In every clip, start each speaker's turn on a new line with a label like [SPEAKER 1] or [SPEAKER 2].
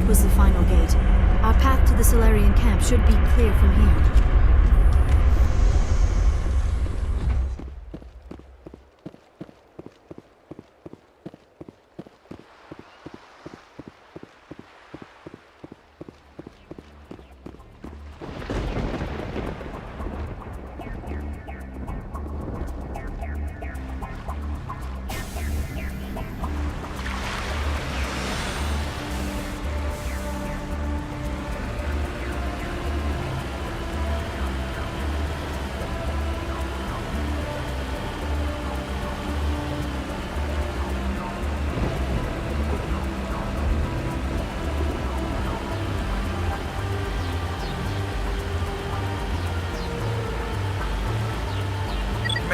[SPEAKER 1] Was the final gate. Our path to the Solarian camp should be clear from here.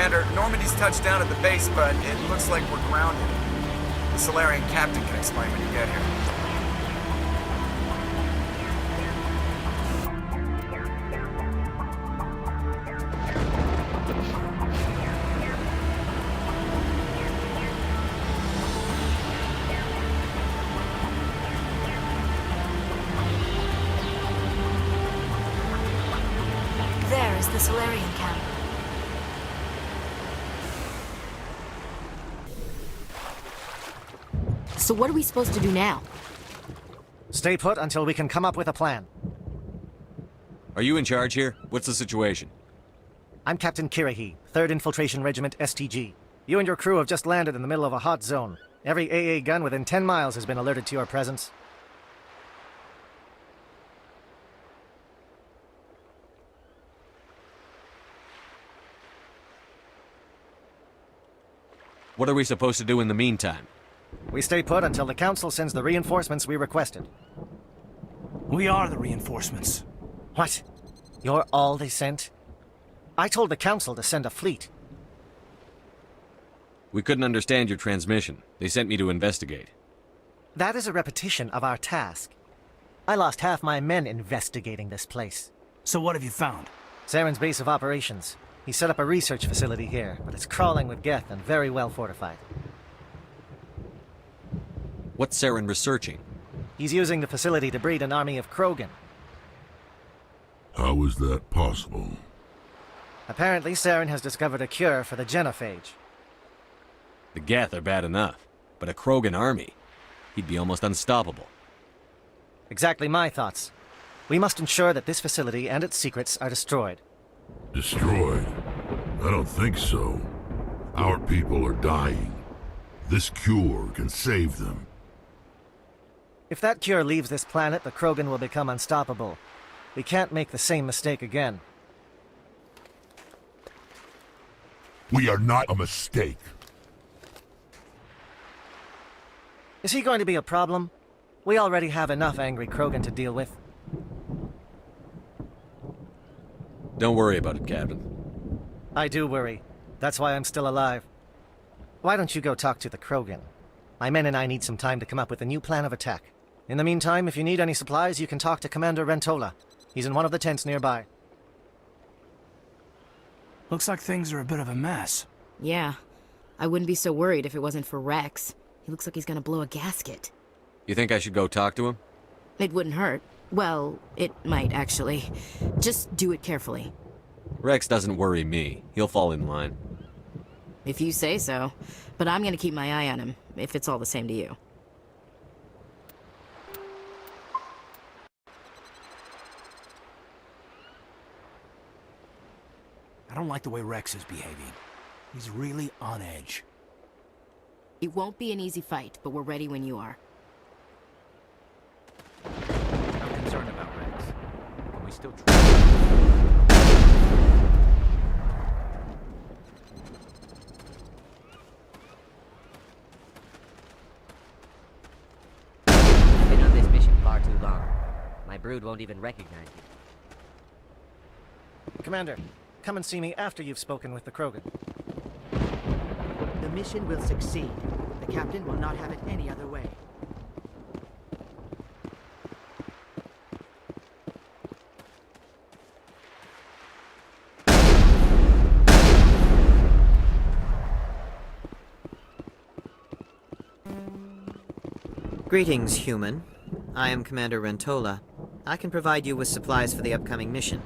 [SPEAKER 2] Commander, Normandy's touched down at the base, but it looks like we're grounded. The Solarian captain can explain when you get here.
[SPEAKER 1] There is the Solarian camp. So what are we supposed to do now?
[SPEAKER 3] Stay put until we can come up with a plan.
[SPEAKER 4] Are you in charge here? What's the situation?
[SPEAKER 3] I'm Captain Kirahi, 3rd Infiltration Regiment STG. You and your crew have just landed in the middle of a hot zone. Every AA gun within 10 miles has been alerted to your presence.
[SPEAKER 4] What are we supposed to do in the meantime?
[SPEAKER 3] We stay put until the Council sends the reinforcements we requested.
[SPEAKER 5] We are the reinforcements.
[SPEAKER 3] What? You're all they sent? I told the Council to send a fleet.
[SPEAKER 4] We couldn't understand your transmission. They sent me to investigate.
[SPEAKER 3] That is a repetition of our task. I lost half my men investigating this place.
[SPEAKER 5] So what have you found?
[SPEAKER 3] Saren's base of operations. He set up a research facility here, but it's crawling with Geth and very well fortified.
[SPEAKER 4] What's Saren researching?
[SPEAKER 3] He's using the facility to breed an army of Krogan.
[SPEAKER 6] How is that possible?
[SPEAKER 3] Apparently, Saren has discovered a cure for the genophage.
[SPEAKER 4] The Geth are bad enough, but a Krogan army? He'd be almost unstoppable.
[SPEAKER 3] Exactly my thoughts. We must ensure that this facility and its secrets are destroyed.
[SPEAKER 6] Destroyed? I don't think so. Our people are dying. This cure can save them.
[SPEAKER 3] If that cure leaves this planet, the Krogan will become unstoppable. We can't make the same mistake again.
[SPEAKER 6] We are not a mistake.
[SPEAKER 3] Is he going to be a problem? We already have enough angry Krogan to deal with.
[SPEAKER 4] Don't worry about it, Captain.
[SPEAKER 3] I do worry. That's why I'm still alive. Why don't you go talk to the Krogan? My men and I need some time to come up with a new plan of attack. In the meantime, if you need any supplies, you can talk to Commander Rentola. He's in one of the tents nearby.
[SPEAKER 5] Looks like things are a bit of a mess.
[SPEAKER 7] Yeah. I wouldn't be so worried if it wasn't for Rex. He looks like he's gonna blow a gasket.
[SPEAKER 4] You think I should go talk to him?
[SPEAKER 7] It wouldn't hurt. Well, it might, actually. Just do it carefully.
[SPEAKER 4] Rex doesn't worry me. He'll fall in line.
[SPEAKER 7] If you say so. But I'm gonna keep my eye on him, if it's all the same to you.
[SPEAKER 5] I don't like the way Rex is behaving. He's really on edge.
[SPEAKER 7] It won't be an easy fight, but we're ready when you are.
[SPEAKER 8] I'm concerned about Rex. Can we still try?
[SPEAKER 9] I've been on this mission far too long. My brood won't even recognize me.
[SPEAKER 3] Commander, come and see me after you've spoken with the Krogan.
[SPEAKER 10] The mission will succeed. The captain will not have it any other way.
[SPEAKER 11] Greetings, human. I am Commander Rentola. I can provide you with supplies for the upcoming mission.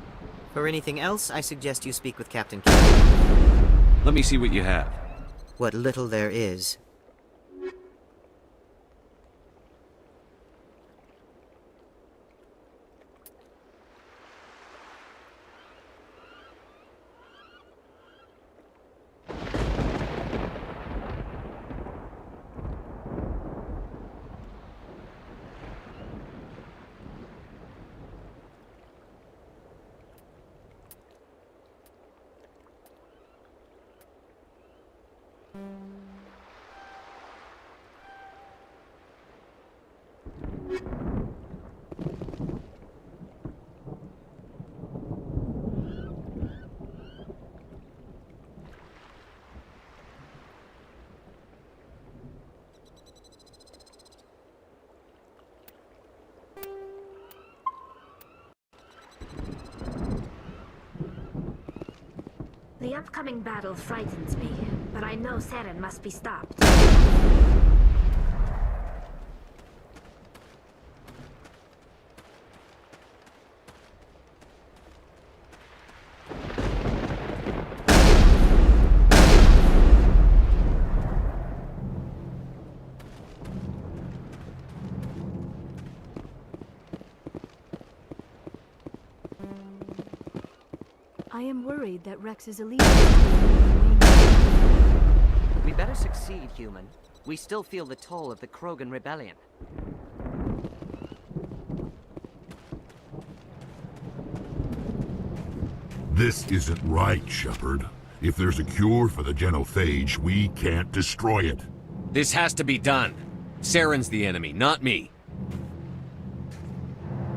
[SPEAKER 11] For anything else, I suggest you speak with Captain Kirrahe.
[SPEAKER 4] Let me see what you have.
[SPEAKER 11] What little there is.
[SPEAKER 12] The upcoming battle frightens me, but I know Saren must be stopped.
[SPEAKER 1] I am worried that Rex's allegiance
[SPEAKER 9] We better succeed, human. We still feel the toll of the Krogan rebellion.
[SPEAKER 6] This isn't right, Shepard. If there's a cure for the genophage, we can't destroy it.
[SPEAKER 4] This has to be done. Saren's the enemy, not me.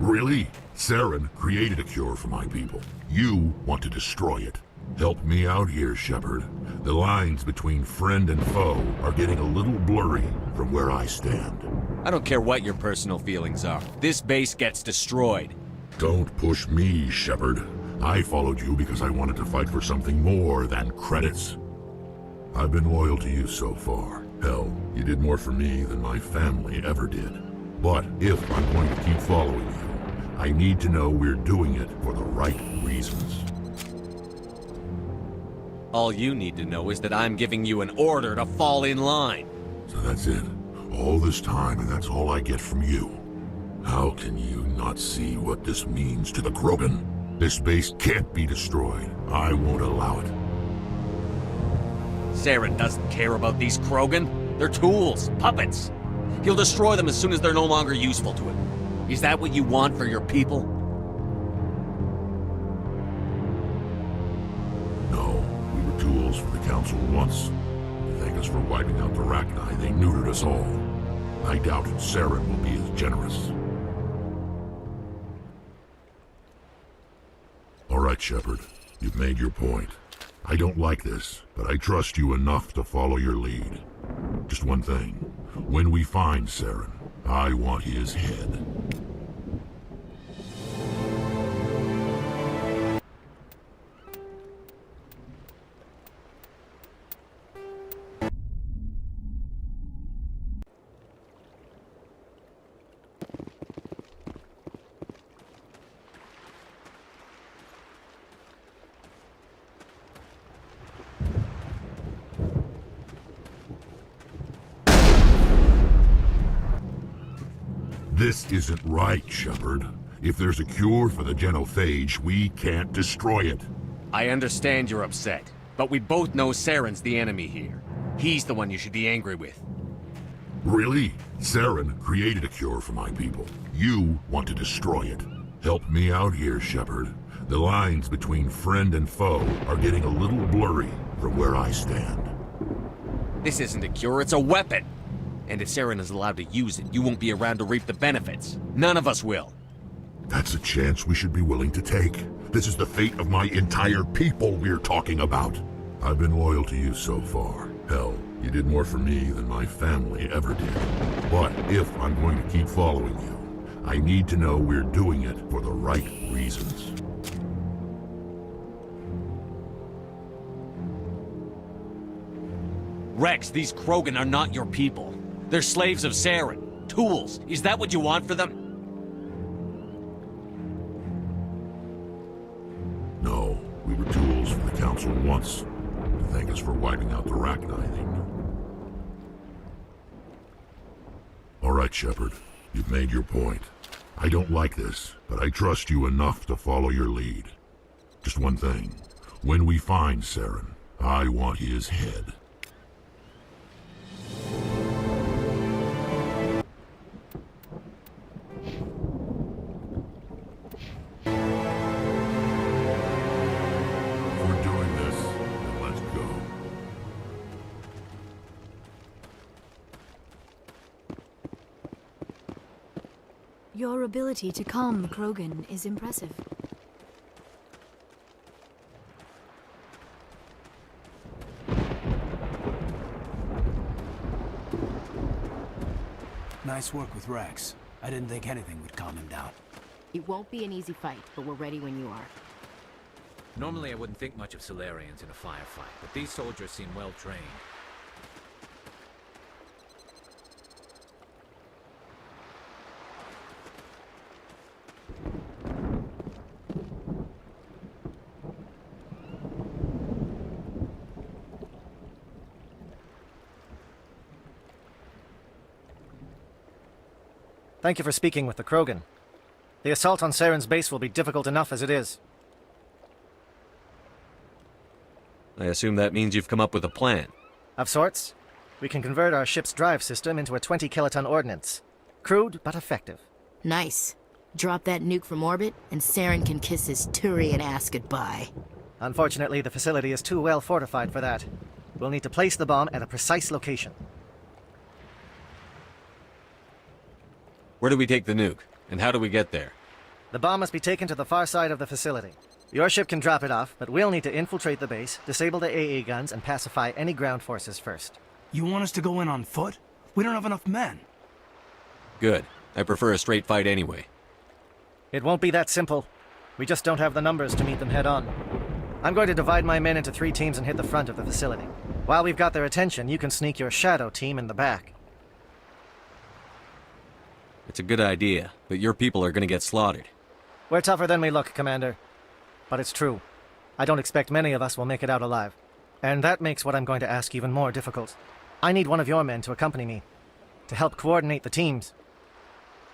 [SPEAKER 6] Really? Saren created a cure for my people. You want to destroy it. Help me out here, Shepard. The lines between friend and foe are getting a little blurry from where I stand.
[SPEAKER 4] I don't care what your personal feelings are. This base gets destroyed.
[SPEAKER 6] Don't push me, Shepard. I followed you because I wanted to fight for something more than credits. I've been loyal to you so far. Hell, you did more for me than my family ever did. But if I'm going to keep following you, I need to know we're doing it for the right reasons.
[SPEAKER 4] All you need to know is that I'm giving you an order to fall in line.
[SPEAKER 6] So that's it. All this time, and that's all I get from you. How can you not see what this means to the Krogan? This base can't be destroyed. I won't allow it.
[SPEAKER 4] Saren doesn't care about these Krogan. They're tools, puppets. He'll destroy them as soon as they're no longer useful to him. Is that what you want for your people?
[SPEAKER 6] No, we were tools for the Council once. To thank us for wiping out the Rachni, they neutered us all. I doubt Saren will be as generous. All right, Shepard. You've made your point. I don't like this, but I trust you enough to follow your lead. Just one thing. When we find Saren, I want his head. This isn't right, Shepard. If there's a cure for the genophage, we can't destroy it.
[SPEAKER 4] I understand you're upset, but we both know Saren's the enemy here. He's the one you should be angry with.
[SPEAKER 6] Really? Saren created a cure for my people. You want to destroy it. Help me out here, Shepard. The lines between friend and foe are getting a little blurry from where I stand.
[SPEAKER 4] This isn't a cure, it's a weapon! And if Saren is allowed to use it, you won't be around to reap the benefits. None of us will.
[SPEAKER 6] That's a chance we should be willing to take. This is the fate of my entire people we're talking about. I've been loyal to you so far. Hell, you did more for me than my family ever did. But if I'm going to keep following you, I need to know we're doing it for the right reasons.
[SPEAKER 4] Rex, these Krogan are not your people. They're slaves of Saren. Tools. Is that what you want for them?
[SPEAKER 6] No, we were tools for the Council once. To thank us for wiping out the Rachni, they knew. All right, Shepard. You've made your point. I don't like this, but I trust you enough to follow your lead. Just one thing. When we find Saren, I want his head.
[SPEAKER 1] Your ability to calm the Krogan is impressive.
[SPEAKER 5] Nice work with Rex. I didn't think anything would calm him down.
[SPEAKER 7] It won't be an easy fight, but we're ready when you are.
[SPEAKER 8] Normally I wouldn't think much of Solarians in a firefight, but these soldiers seem well trained.
[SPEAKER 3] Thank you for speaking with the Krogan. The assault on Saren's base will be difficult enough as it is.
[SPEAKER 4] I assume that means you've come up with a plan.
[SPEAKER 3] Of sorts. We can convert our ship's drive system into a 20-kiloton ordnance. Crude, but effective.
[SPEAKER 7] Nice. Drop that nuke from orbit, and Saren can kiss his Turian ass goodbye.
[SPEAKER 3] Unfortunately, the facility is too well fortified for that. We'll need to place the bomb at a precise location.
[SPEAKER 4] Where do we take the nuke? And how do we get there?
[SPEAKER 3] The bomb must be taken to the far side of the facility. Your ship can drop it off, but we'll need to infiltrate the base, disable the AA guns, and pacify any ground forces first.
[SPEAKER 5] You want us to go in on foot? We don't have enough men.
[SPEAKER 4] Good. I prefer a straight fight anyway.
[SPEAKER 3] It won't be that simple. We just don't have the numbers to meet them head-on. I'm going to divide my men into 3 teams and hit the front of the facility. While we've got their attention, you can sneak your shadow team in the back.
[SPEAKER 4] It's a good idea, but your people are gonna get slaughtered.
[SPEAKER 3] We're tougher than we look, Commander. But it's true. I don't expect many of us will make it out alive. And that makes what I'm going to ask even more difficult. I need one of your men to accompany me, to help coordinate the teams.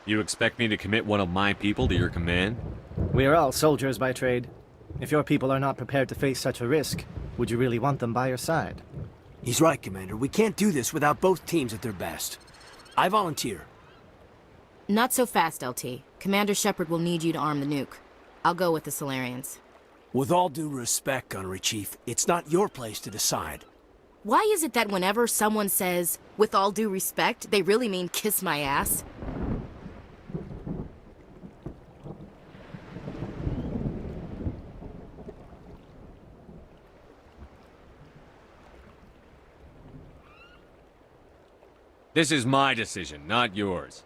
[SPEAKER 4] You expect me to commit one of my people to your command?
[SPEAKER 3] We are all soldiers by trade. If your people are not prepared to face such a risk, would you really want them by your side?
[SPEAKER 5] He's right, Commander. We can't do this without both teams at their best. I volunteer.
[SPEAKER 7] Not so fast, LT. Commander Shepard will need you to arm the nuke. I'll go with the Solarians.
[SPEAKER 5] With all due respect, Gunnery Chief, it's not your place to decide.
[SPEAKER 7] Why is it that whenever someone says, with all due respect, they really mean kiss my ass?
[SPEAKER 4] This is my decision, not yours.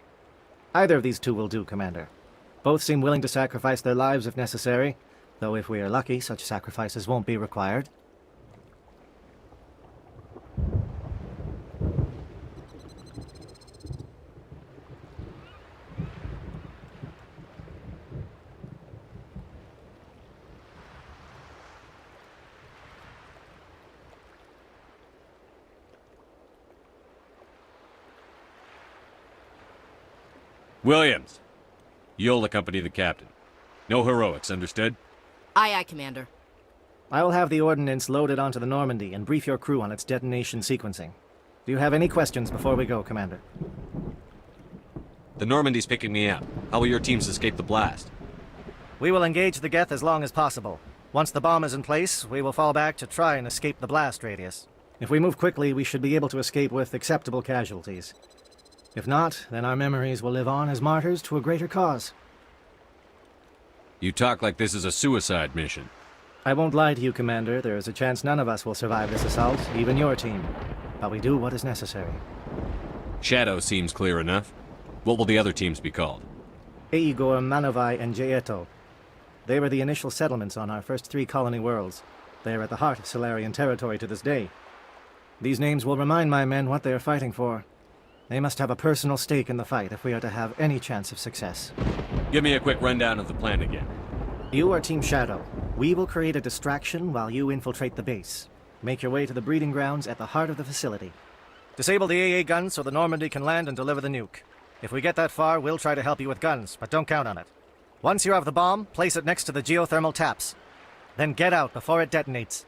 [SPEAKER 3] Either of these two will do, Commander. Both seem willing to sacrifice their lives if necessary, though if we are lucky, such sacrifices won't be required.
[SPEAKER 4] Williams, you'll accompany the captain. No heroics, understood?
[SPEAKER 7] Aye, aye, Commander.
[SPEAKER 3] I will have the ordnance loaded onto the Normandy and brief your crew on its detonation sequencing. Do you have any questions before we go, Commander?
[SPEAKER 4] The Normandy's picking me up. How will your teams escape the blast?
[SPEAKER 3] We will engage the Geth as long as possible. Once the bomb is in place, we will fall back to try and escape the blast radius. If we move quickly, we should be able to escape with acceptable casualties. If not, then our memories will live on as martyrs to a greater cause.
[SPEAKER 4] You talk like this is a suicide mission.
[SPEAKER 3] I won't lie to you, Commander. There is a chance none of us will survive this assault, even your team. But we do what is necessary.
[SPEAKER 4] Shadow seems clear enough. What will the other teams be called?
[SPEAKER 3] Igor, Manovai, and Jaeto. They were the initial settlements on our first 3 colony worlds. They are at the heart of Solarian territory to this day. These names will remind my men what they are fighting for. They must have a personal stake in the fight if we are to have any chance of success.
[SPEAKER 4] Give me a quick rundown of the plan again.
[SPEAKER 3] You are Team Shadow. We will create a distraction while you infiltrate the base. Make your way to the breeding grounds at the heart of the facility. Disable the AA guns so the Normandy can land and deliver the nuke. If we get that far, we'll try to help you with guns, but don't count on it. Once you have the bomb, place it next to the geothermal taps. Then get out before it detonates.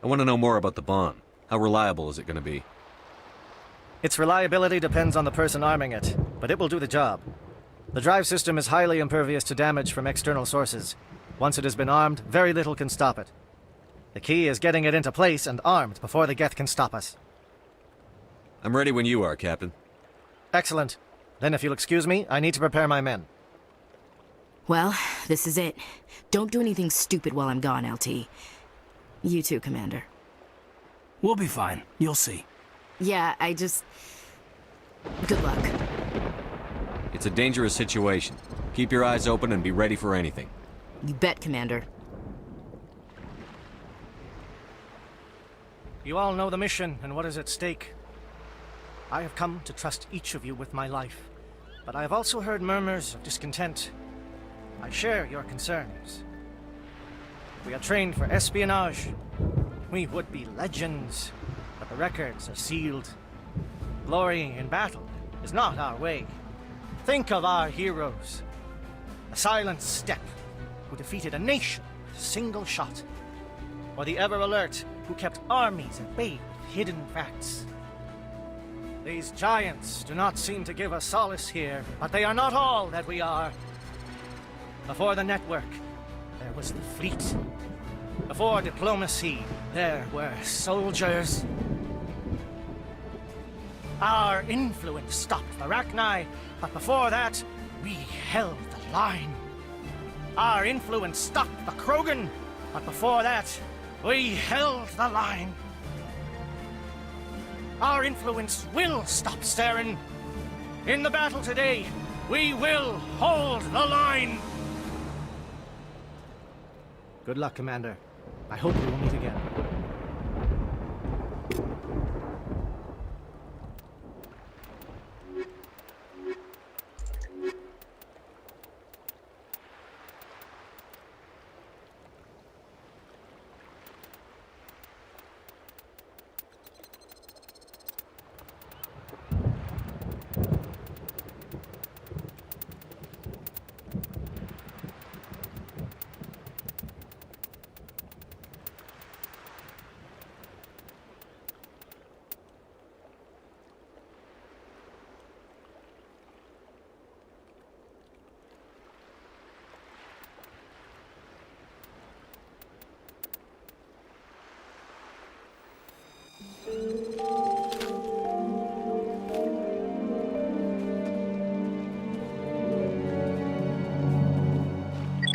[SPEAKER 4] I want to know more about the bomb. How reliable is it going to be?
[SPEAKER 3] Its reliability depends on the person arming it, but it will do the job. The drive system is highly impervious to damage from external sources. Once it has been armed, very little can stop it. The key is getting it into place and armed before the Geth can stop us.
[SPEAKER 4] I'm ready when you are, Captain.
[SPEAKER 3] Excellent. Then if you'll excuse me, I need to prepare my men.
[SPEAKER 7] Well, this is it. Don't do anything stupid while I'm gone, LT. You too, Commander.
[SPEAKER 5] We'll be fine. You'll see.
[SPEAKER 7] Yeah, good luck.
[SPEAKER 4] It's a dangerous situation. Keep your eyes open and be ready for anything.
[SPEAKER 7] You bet, Commander.
[SPEAKER 3] You all know the mission and what is at stake. I have come to trust each of you with my life, but I have also heard murmurs of discontent. I share your concerns. We are trained for espionage. We would be legends, but the records are sealed. Glorying in battle is not our way. Think of our heroes. The silent step, who defeated a nation with a single shot. Or the ever-alert, who kept armies at bay with hidden facts. These giants do not seem to give us solace here, but they are not all that we are. Before the network, there was the fleet. Before diplomacy, there were soldiers. Our influence stopped the Rachni, but before that, we held the line. Our influence stopped the Krogan, but before that, we held the line. Our influence will stop Saren. In the battle today, we will hold the line. Good luck, Commander. I hope we will meet again.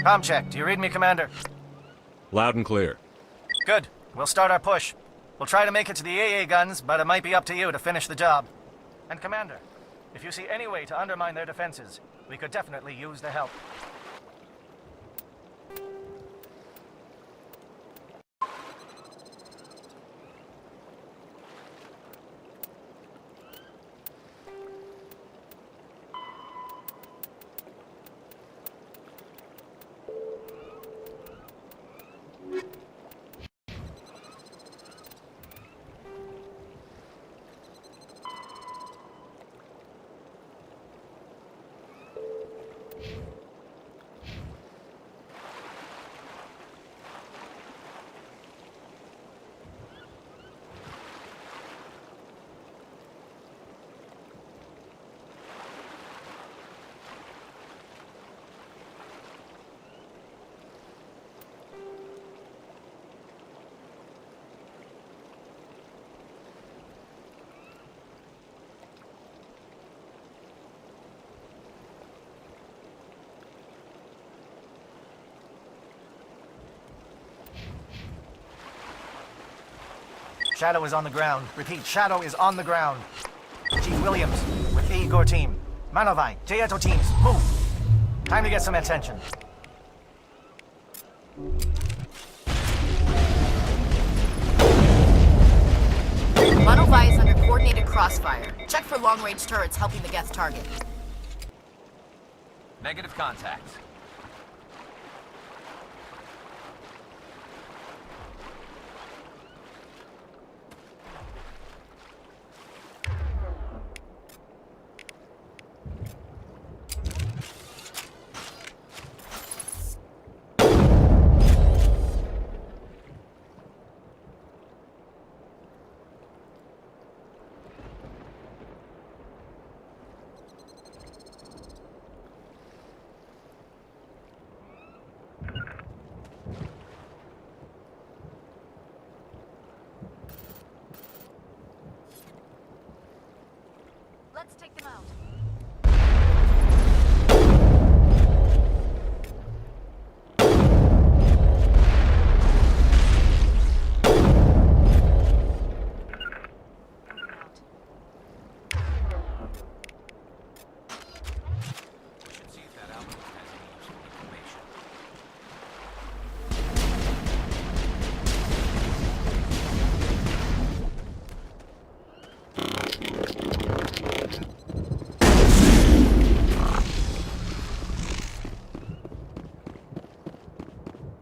[SPEAKER 3] Comm check. Do you read me, Commander?
[SPEAKER 4] Loud and clear.
[SPEAKER 3] Good. We'll start our push. We'll try to make it to the AA guns, but it might be up to you to finish the job. And Commander, if you see any way to undermine their defenses, we could definitely use the help. Shadow is on the ground. Repeat, Shadow is on the ground. Chief Williams, with the Igor team. Manovai, Teato teams, move! Time to get some attention.
[SPEAKER 7] Manovai is under coordinated crossfire. Check for long-range turrets helping the Geth target.
[SPEAKER 8] Negative contact.
[SPEAKER 1] Let's take them out.
[SPEAKER 8] We should see if that outpost has any useful information.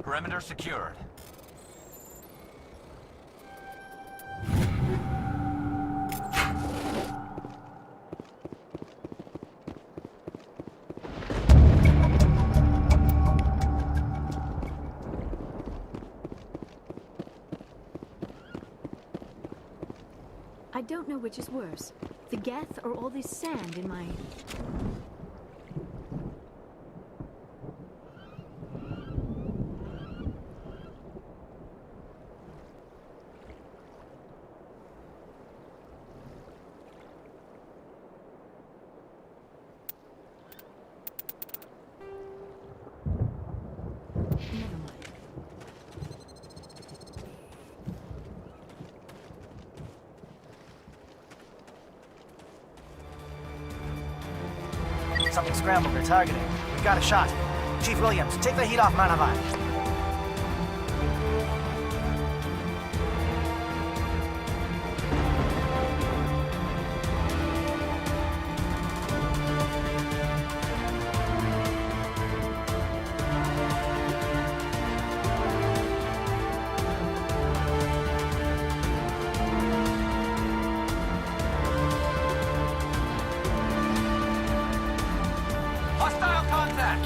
[SPEAKER 8] Perimeter secured.
[SPEAKER 1] I don't know which is worse, the Geth or all this sand in my... Never mind.
[SPEAKER 3] Something scrambled. They're targeting. We've got a shot. Chief Williams, take the heat off Manovai.
[SPEAKER 8] Hostile contact!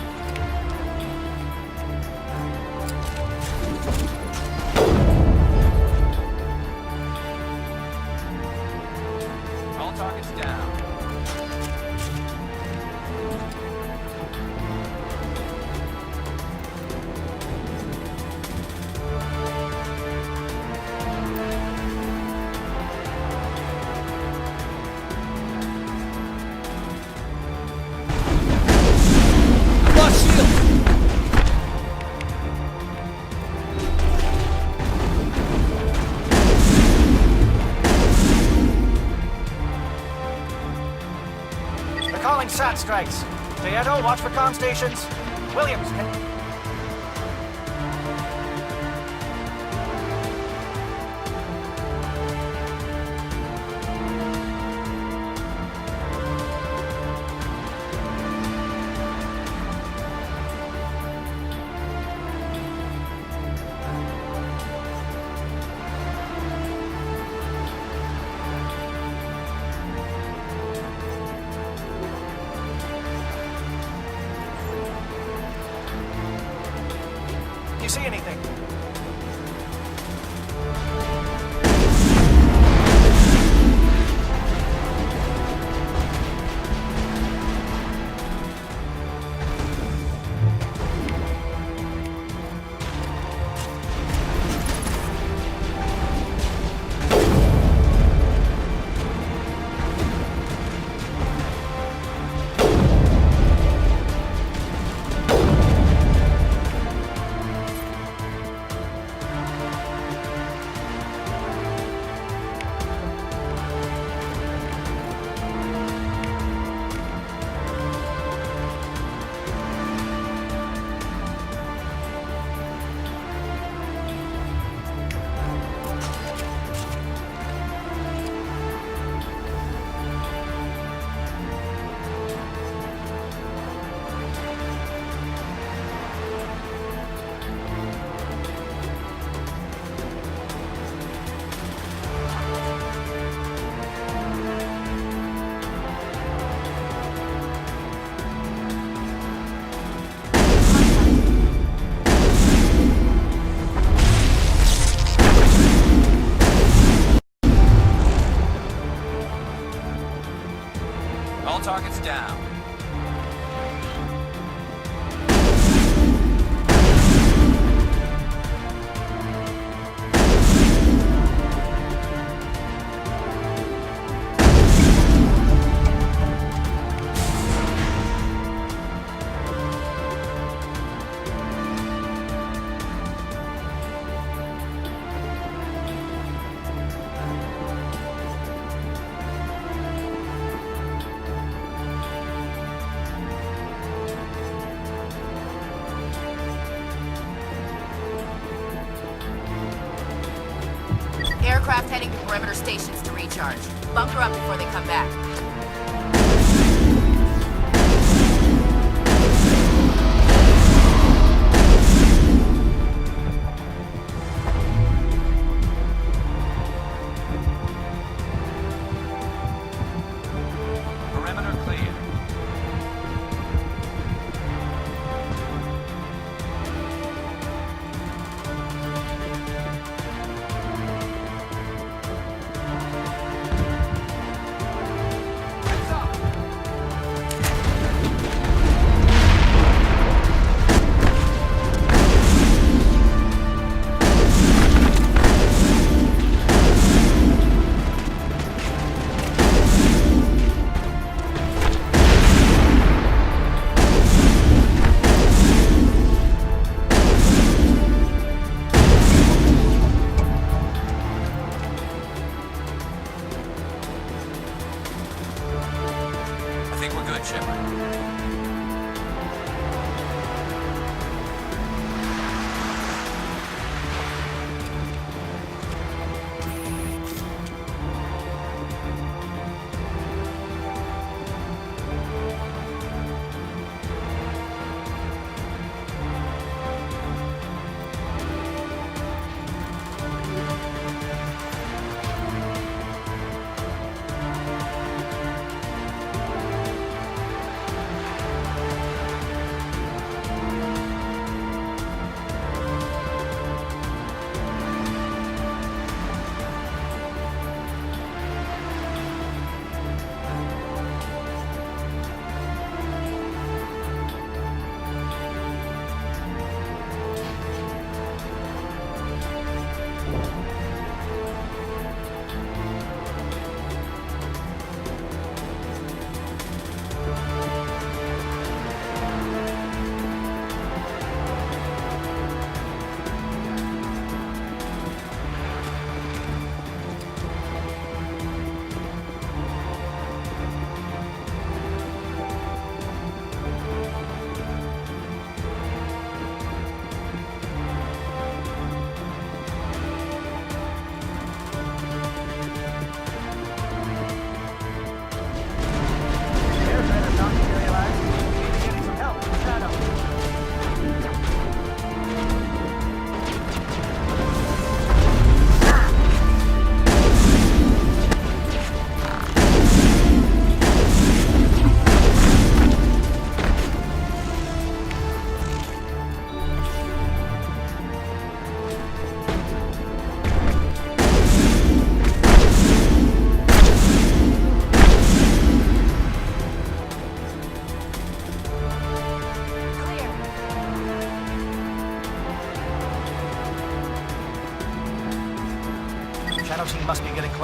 [SPEAKER 3] Calling SAT strikes. Dieto, watch for comm stations. Williams, can... You see anything?
[SPEAKER 8] All targets down.
[SPEAKER 13] Aircraft heading to perimeter stations to recharge. Bunker up before they come back.
[SPEAKER 8] Perimeter clear. I think we're good, Shepard.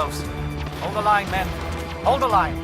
[SPEAKER 14] close. Hold the line, men. Hold the line.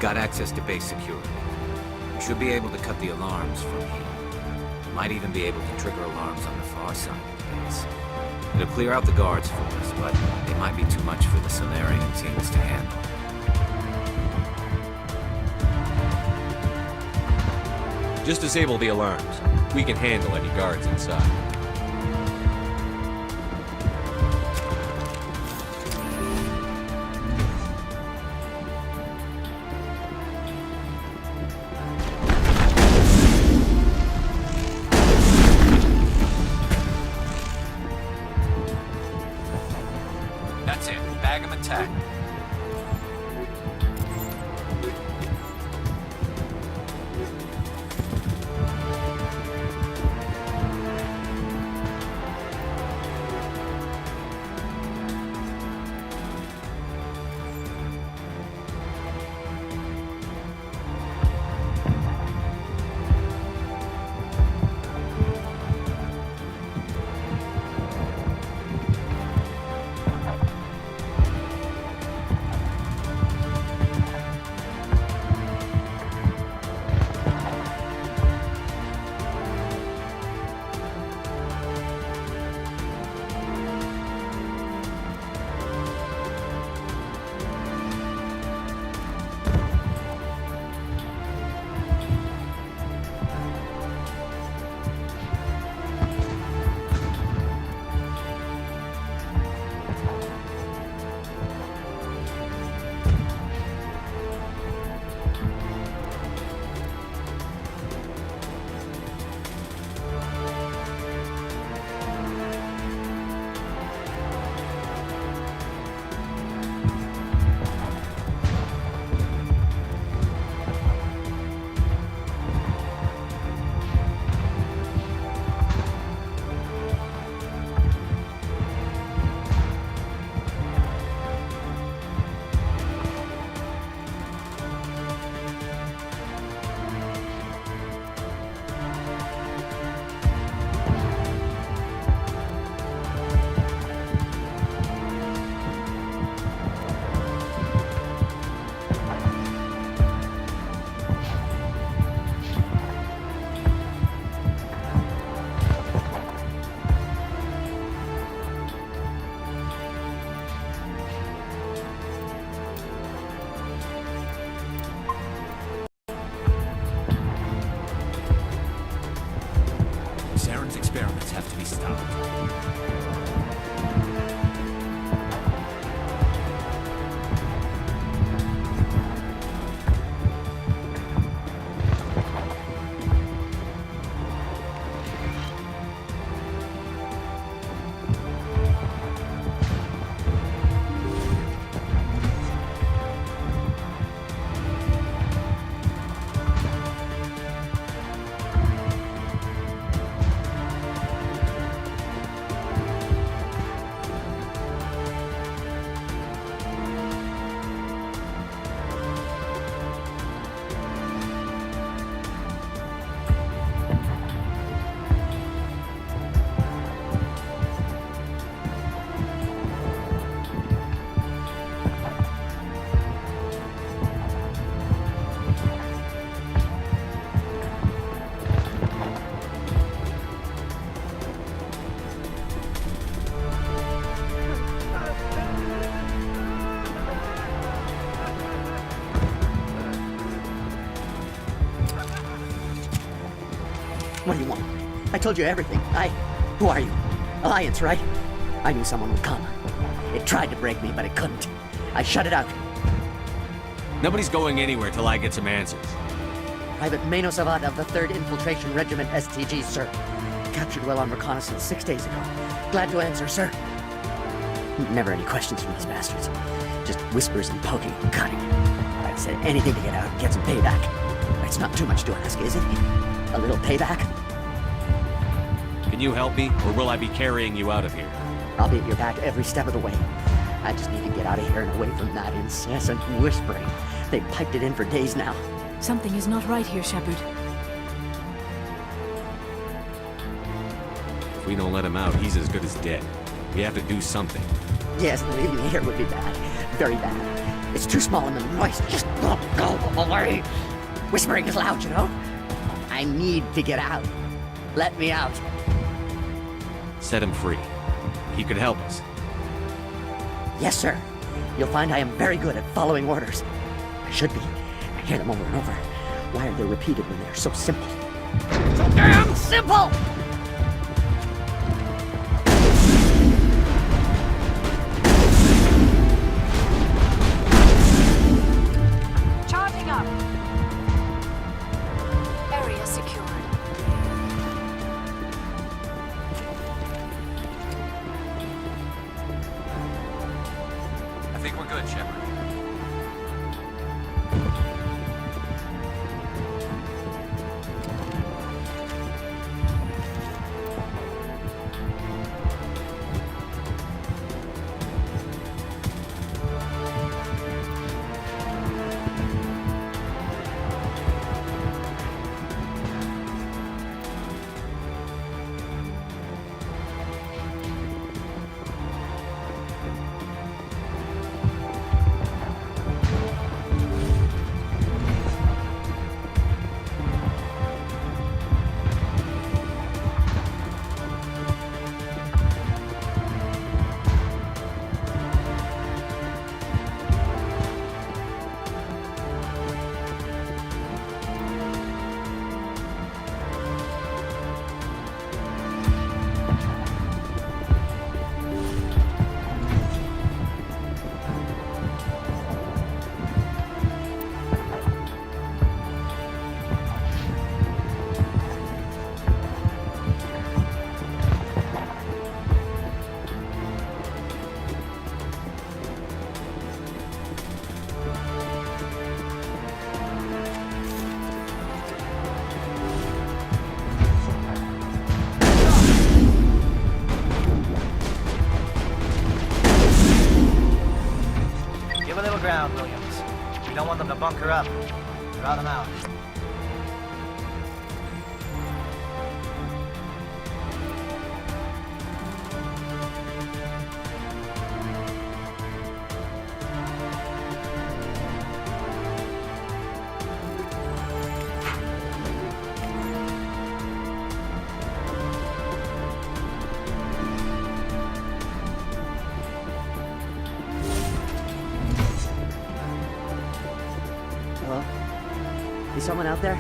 [SPEAKER 8] Got access to base security. We should be able to cut the alarms from here. Might even be able to trigger alarms on the far side of the base. It'll clear out the guards for us, but it might be too much for the Solarian teams to handle.
[SPEAKER 4] Just disable the alarms. We can handle any guards inside.
[SPEAKER 14] That's it. Bag 'em and tag 'em.
[SPEAKER 4] stopped.
[SPEAKER 10] What do you want? I told you everything. Who are you? Alliance, right? I knew someone would come. It tried to break me, but it couldn't. I shut it out.
[SPEAKER 4] Nobody's going anywhere till I get some answers.
[SPEAKER 10] Private Mano Savat of the 3rd Infiltration Regiment STG, sir. Captured while on reconnaissance 6 days ago. Glad to answer, sir. Never any questions from these bastards. Just whispers and poking and cutting. I'd said anything to get out and get some payback. It's not too much to ask, is it? A little payback?
[SPEAKER 4] Can you help me, or will I be carrying you out of here?
[SPEAKER 10] I'll be at your back every step of the way. I just need to get out of here and away from that incessant whispering. They've piped it in for days now.
[SPEAKER 1] Something is not right here, Shepard.
[SPEAKER 4] If we don't let him out, he's as good as dead. We have to do something.
[SPEAKER 10] Yes, leaving me here would be bad. Very bad. It's too small and the noise just won't go away. Whispering is loud, you know? I need to get out. Let me out.
[SPEAKER 4] Set him free. He could help us.
[SPEAKER 10] Yes, sir. You'll find I am very good at following orders. I should be. I hear them over and over. Why are they repeated when they're so simple? So damn simple!
[SPEAKER 1] Charging up. Area secured.
[SPEAKER 14] I think we're good, Shepard.
[SPEAKER 3] Give a little ground, Williams. We don't want them to bunker up. Draw them out.
[SPEAKER 10] Hello? Is someone out there?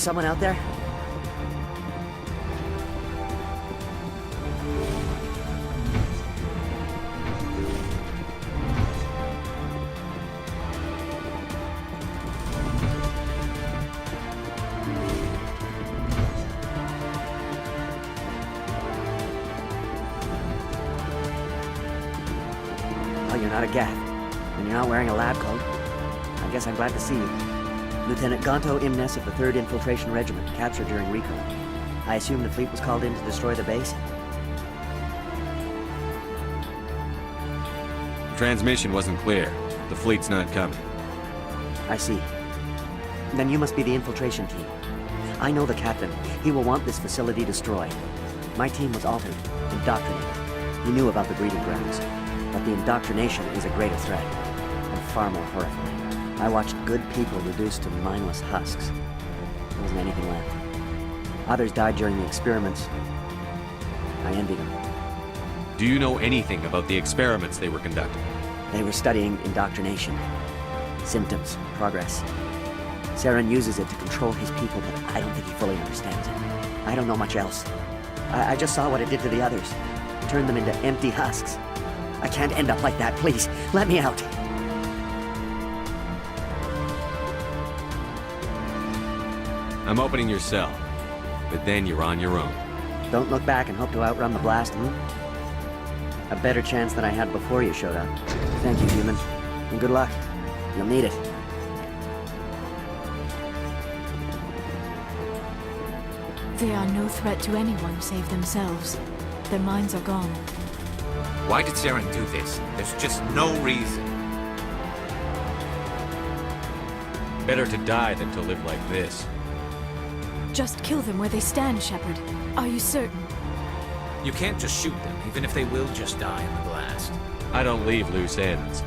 [SPEAKER 10] Is someone out there? Oh, you're not a Gath, and you're not wearing a lab coat. I guess I'm glad to see you. Lieutenant Gonto Imnes of the 3rd Infiltration Regiment, captured during recon. I assume the fleet was called in to destroy the base?
[SPEAKER 4] Transmission wasn't clear. The fleet's not coming.
[SPEAKER 10] I see. Then you must be the infiltration team. I know the captain. He will want this facility destroyed. My team was altered, indoctrinated. He knew about the breeding grounds. But the indoctrination is a greater threat, and far more horrifying. I watched good people reduced to mindless husks. There wasn't anything left. Others died during the experiments. I envy them.
[SPEAKER 4] Do you know anything about the experiments they were conducting?
[SPEAKER 10] They were studying indoctrination. Symptoms, progress. Saren uses it to control his people, but I don't think he fully understands it. I don't know much else. I just saw what it did to the others. Turned them into empty husks. I can't end up like that, please. Let me out.
[SPEAKER 4] I'm opening your cell, but then you're on your own.
[SPEAKER 10] Don't look back and hope to outrun the blast, A better chance than I had before you showed up. Thank you, human. And good luck. You'll need it.
[SPEAKER 1] They are no threat to anyone save themselves. Their minds are gone.
[SPEAKER 8] Why did Saren do this? There's just no reason.
[SPEAKER 4] Better to die than to live like this.
[SPEAKER 1] Just kill them where they stand, Shepard. Are you certain?
[SPEAKER 8] You can't just shoot them, even if they will just die in the blast.
[SPEAKER 4] I don't leave loose ends.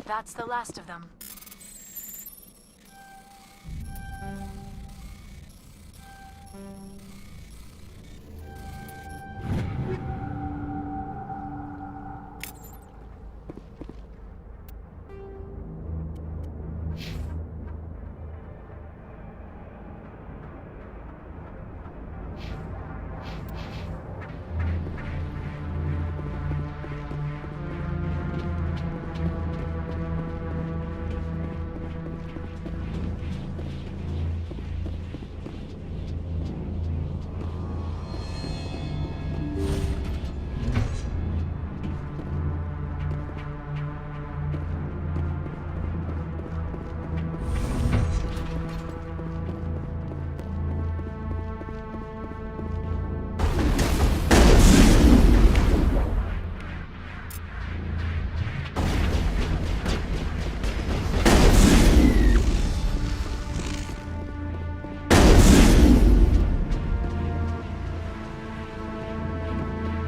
[SPEAKER 1] That's the last of them.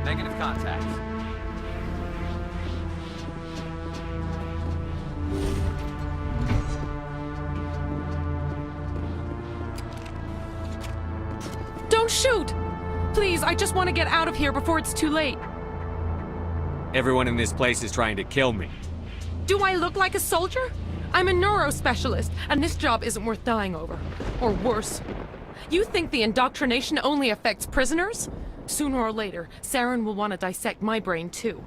[SPEAKER 14] Negative contact.
[SPEAKER 15] Don't shoot! Please, I just want to get out of here before it's too late.
[SPEAKER 4] Everyone in this place is trying to kill me.
[SPEAKER 15] Do I look like a soldier? I'm a neurospecialist, and this job isn't worth dying over. Or worse. You think the indoctrination only affects prisoners? Sooner or later, Saren will want to dissect my brain too.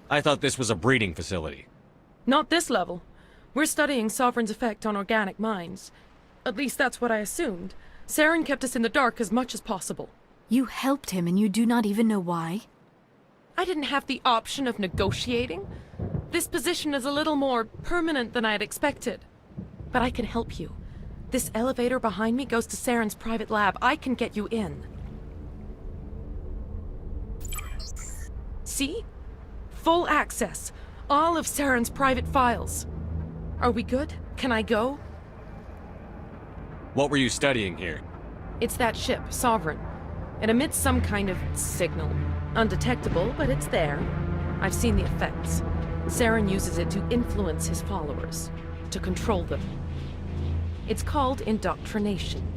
[SPEAKER 4] I thought this was a breeding facility.
[SPEAKER 15] Not this level. We're studying Sovereign's effect on organic minds. At least that's what I assumed. Saren kept us in the dark as much as possible.
[SPEAKER 1] You helped him and you do not even know why?
[SPEAKER 15] I didn't have the option of negotiating. This position is a little more permanent than I had expected. But I can help you. This elevator behind me goes to Saren's private lab. I can get you in. See? Full access. All of Saren's private files. Are we good? Can I go?
[SPEAKER 4] What were you studying here?
[SPEAKER 15] It's that ship, Sovereign. It emits some kind of signal. Undetectable, but it's there. I've seen the effects. Saren uses it to influence his followers, to control them. It's called indoctrination.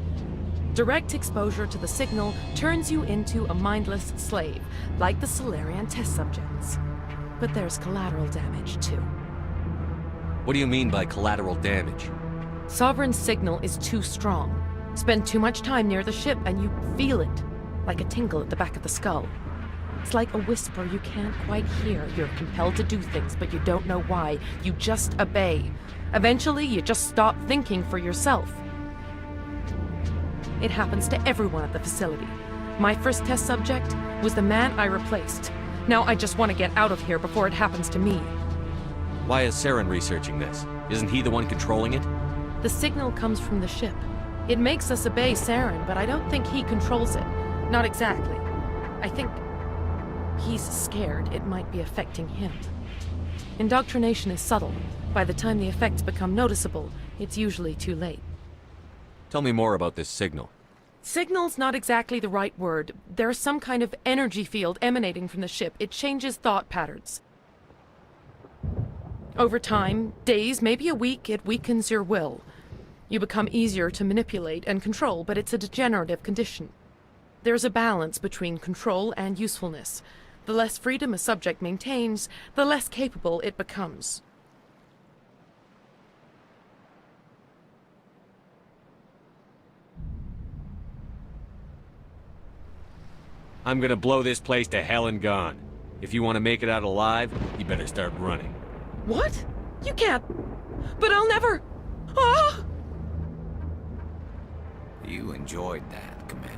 [SPEAKER 15] Direct exposure to the signal turns you into a mindless slave, like the Solarian test subjects. But there's collateral damage, too.
[SPEAKER 4] What do you mean by collateral damage?
[SPEAKER 15] Sovereign's signal is too strong. Spend too much time near the ship and you feel it, like a tingle at the back of the skull. It's like a whisper you can't quite hear. You're compelled to do things, but you don't know why. You just obey. Eventually, you just stop thinking for yourself. It happens to everyone at the facility. My first test subject was the man I replaced. Now I just want to get out of here before it happens to me.
[SPEAKER 4] Why is Saren researching this? Isn't he the one controlling it?
[SPEAKER 15] The signal comes from the ship. It makes us obey Saren, but I don't think he controls it. Not exactly. I think he's scared it might be affecting him. Indoctrination is subtle. By the time the effects become noticeable, it's usually too late.
[SPEAKER 4] Tell me more about this signal.
[SPEAKER 15] Signal's not exactly the right word. There's some kind of energy field emanating from the ship. It changes thought patterns. Over time, days, maybe a week, it weakens your will. You become easier to manipulate and control, but it's a degenerative condition. There's a balance between control and usefulness. The less freedom a subject maintains, the less capable it becomes.
[SPEAKER 4] I'm gonna blow this place to hell and gone. If you want to make it out alive, you better start running.
[SPEAKER 15] What? You can't. But I'll never. Ah!
[SPEAKER 8] You enjoyed that, Commander.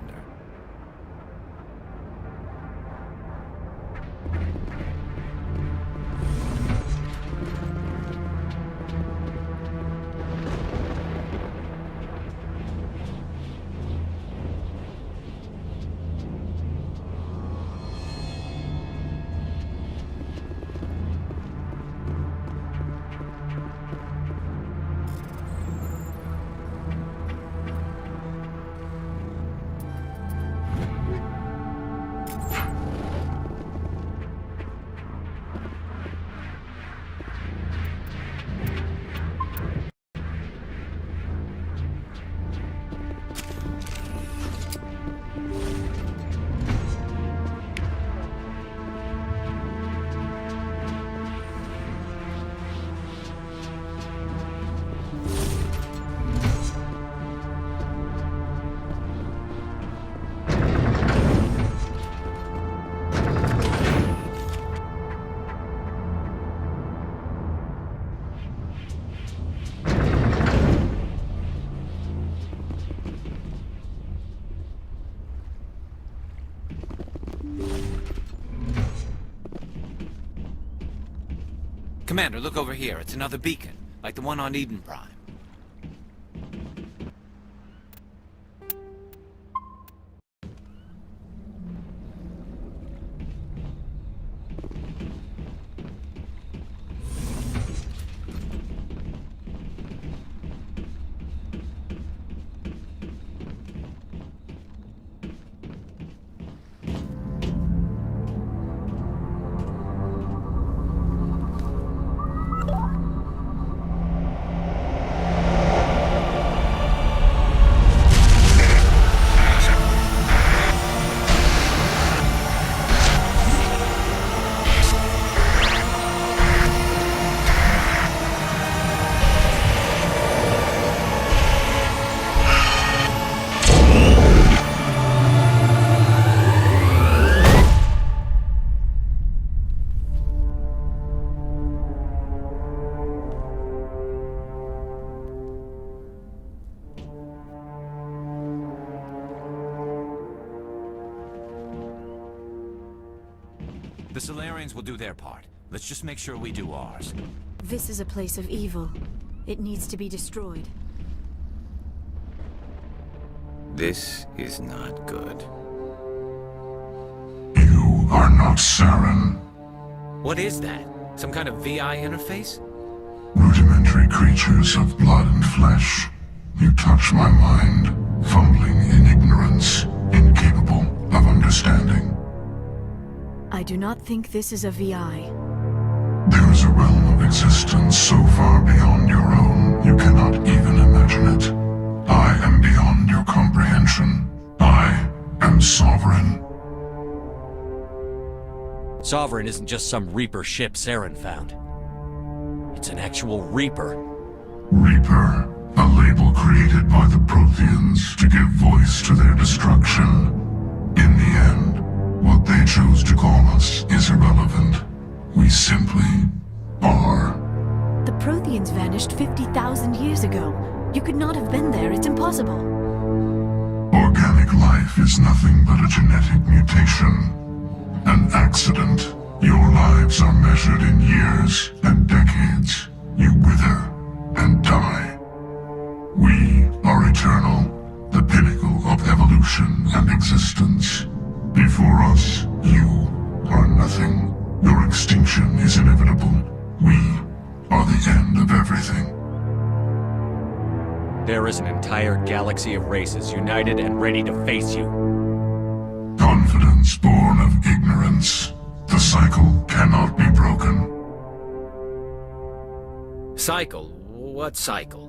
[SPEAKER 8] Commander, look over here. It's another beacon, like the one on Eden Prime. The Solarians will do their part. Let's just make sure we do ours.
[SPEAKER 1] This is a place of evil. It needs to be destroyed.
[SPEAKER 8] This is not good.
[SPEAKER 6] You are not Saren.
[SPEAKER 8] What is that? Some kind of VI interface?
[SPEAKER 6] Rudimentary creatures of blood and flesh. You touch my mind, fumbling in ignorance, incapable of understanding.
[SPEAKER 1] I do not think this is a VI.
[SPEAKER 6] There is a realm of existence so far beyond your own, you cannot even imagine it. I am beyond your comprehension. I am Sovereign.
[SPEAKER 4] Sovereign isn't just some Reaper ship Saren found. It's an actual Reaper.
[SPEAKER 6] Reaper, a label created by the Protheans to give voice to their destruction. In the end, what they chose to call us is irrelevant. We simply are.
[SPEAKER 1] The Protheans vanished 50,000 years ago. You could not have been there. It's impossible.
[SPEAKER 6] Organic life is nothing but a genetic mutation. An accident. Your lives are measured in years and decades. You wither and die. We are eternal, the pinnacle of evolution and existence. Before us, you are nothing. Your extinction is inevitable. We are the end of everything.
[SPEAKER 4] There is an entire galaxy of races united and ready to face you.
[SPEAKER 6] Confidence born of ignorance. The cycle cannot be broken.
[SPEAKER 8] Cycle? What cycle?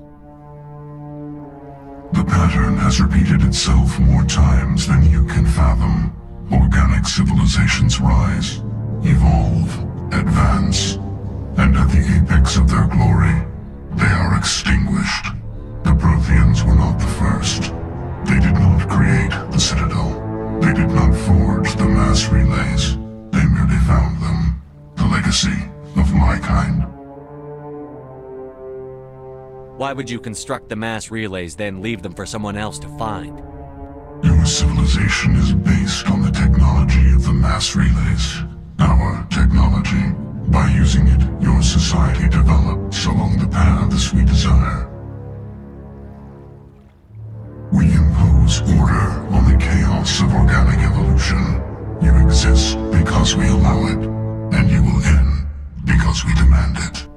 [SPEAKER 6] The pattern has repeated itself more times than you can fathom. Organic civilizations rise, evolve, advance, and at the apex of their glory, they are extinguished. The Protheans were not the first. They did not create the Citadel. They did not forge the mass relays. They merely found them, the legacy of my kind.
[SPEAKER 4] Why would you construct the mass relays, then leave them for someone else to find?
[SPEAKER 6] Your civilization is based on the technology of the mass relays. Our technology. By using it, your society develops along the paths we desire. We impose order on the chaos of organic evolution. You exist because we allow it, and you will end because we demand it.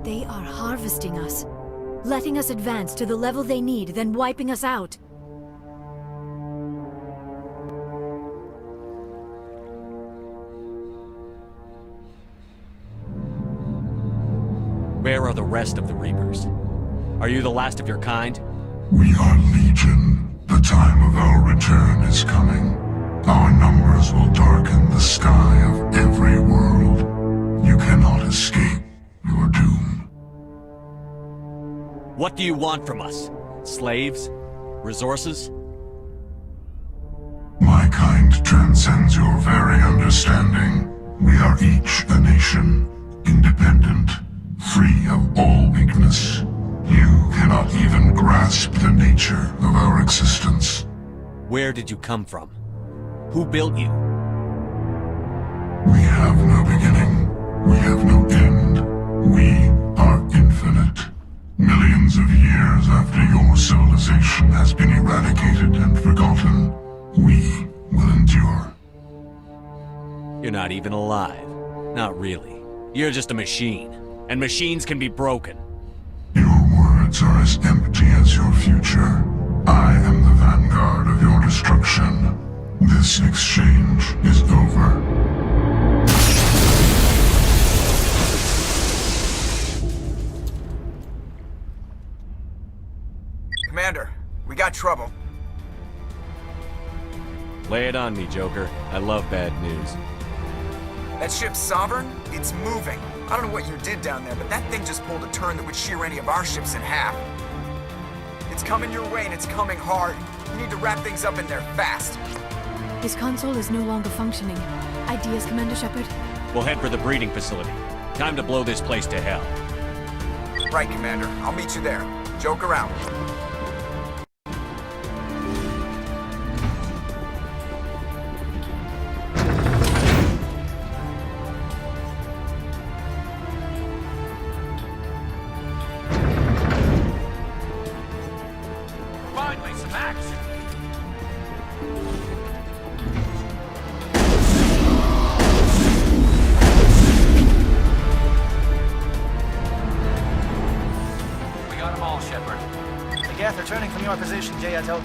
[SPEAKER 1] They are harvesting us, letting us advance to the level they need, then wiping us out.
[SPEAKER 4] Where are the rest of the Reapers? Are you the last of your kind?
[SPEAKER 6] We are Legion. The time of our return is coming. Our numbers will darken the sky of every world. You cannot escape your doom.
[SPEAKER 4] What do you want from us? Slaves? Resources?
[SPEAKER 6] My kind transcends your very understanding. We are each a nation, independent, free of all weakness. You cannot even grasp the nature of our existence.
[SPEAKER 4] Where did you come from? Who built you?
[SPEAKER 6] We have no beginning. We have no end. Thousands of years after your civilization has been eradicated and forgotten, we will endure.
[SPEAKER 4] You're not even alive. Not really. You're just a machine. And machines can be broken.
[SPEAKER 6] Your words are as empty as your future. I am the vanguard of your destruction. This exchange is over.
[SPEAKER 2] Commander, we got trouble.
[SPEAKER 4] Lay it on me, Joker. I love bad news.
[SPEAKER 2] That ship's Sovereign? It's moving. I don't know what you did down there, but that thing just pulled a turn that would shear any of our ships in half. It's coming your way and it's coming hard. You need to wrap things up in there fast.
[SPEAKER 1] His console is no longer functioning. Ideas, Commander Shepard?
[SPEAKER 4] We'll head for the breeding facility. Time to blow this place to hell.
[SPEAKER 2] Right, Commander. I'll meet you there. Joker out.
[SPEAKER 14] Finally, some action! We got them all, Shepard.
[SPEAKER 3] The Geth are turning from your position, Jayato.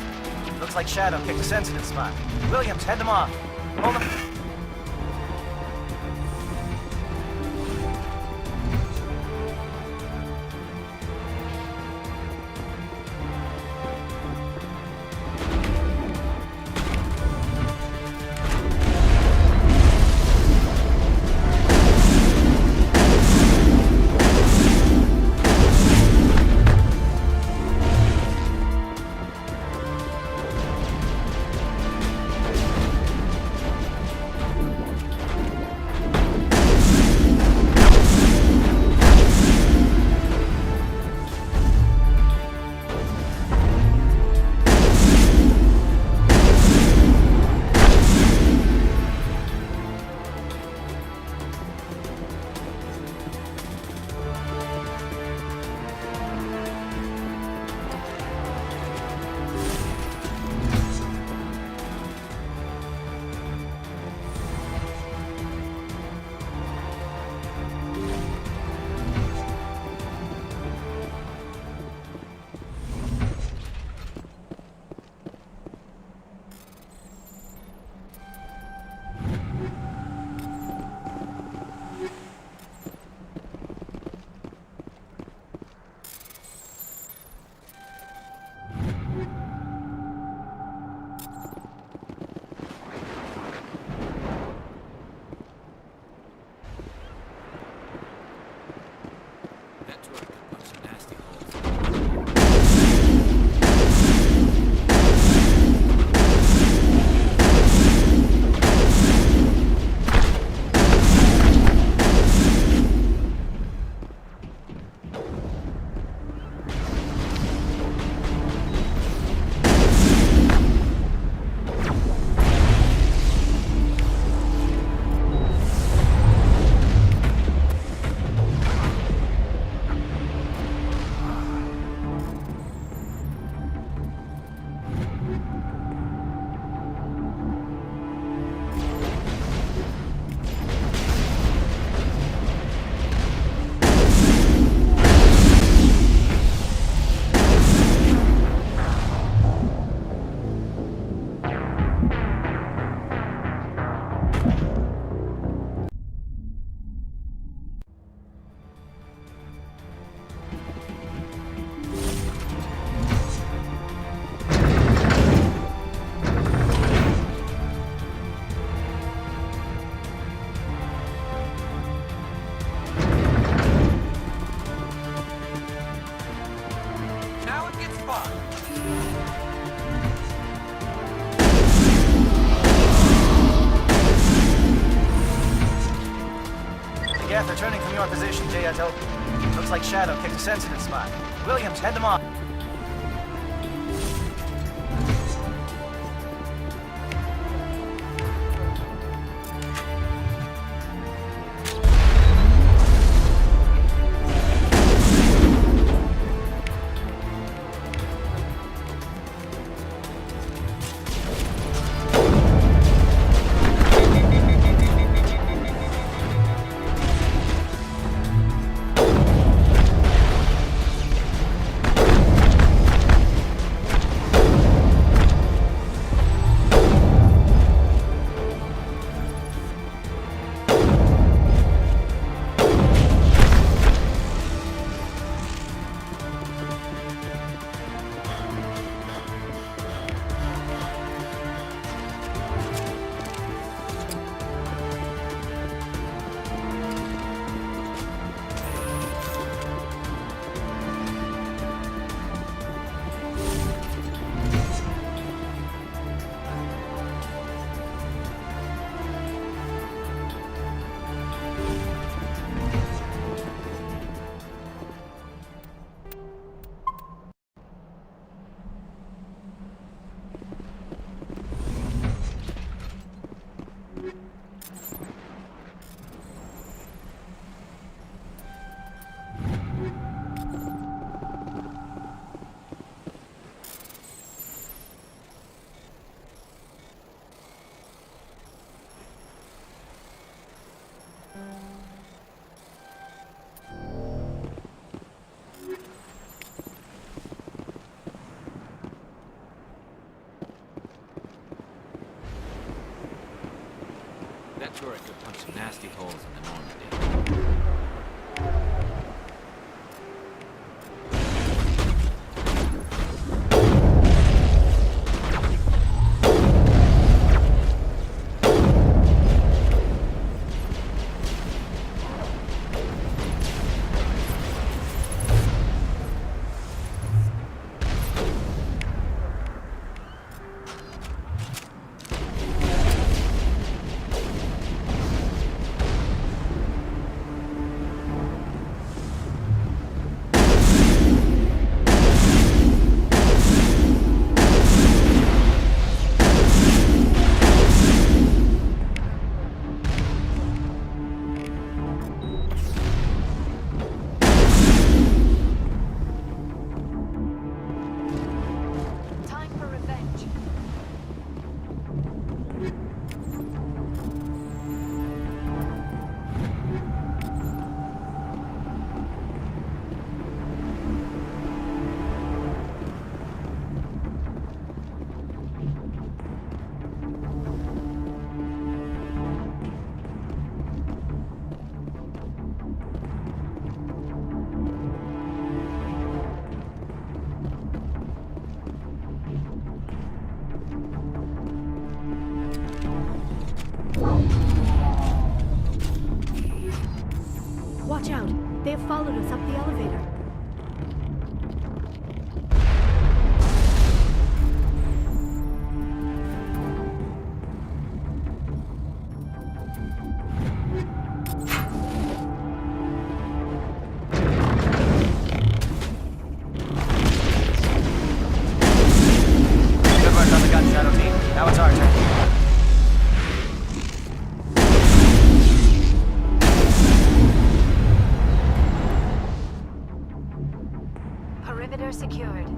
[SPEAKER 3] Looks like Shadow picked a sensitive spot. Williams, head them off. Hold them. Geth are turning from your position, Jayato. Looks like Shadow picked a sensitive spot. Williams, head them off.
[SPEAKER 8] That turret could punch some nasty holes in the Normandy.
[SPEAKER 1] Watch out! They have followed us up the elevator.
[SPEAKER 3] Good work on the gun, Shadow Team. Now it's our turn.
[SPEAKER 12] Perimeter secured.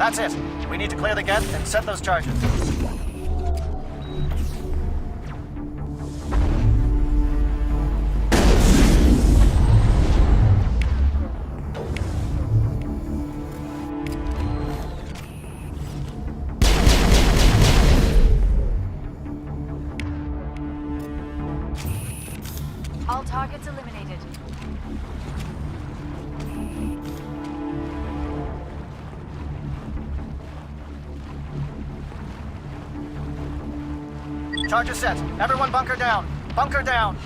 [SPEAKER 3] That's it. We need to clear the gate and set those charges.
[SPEAKER 1] All targets eliminated.
[SPEAKER 3] Charges set. Everyone bunker down. Bunker down.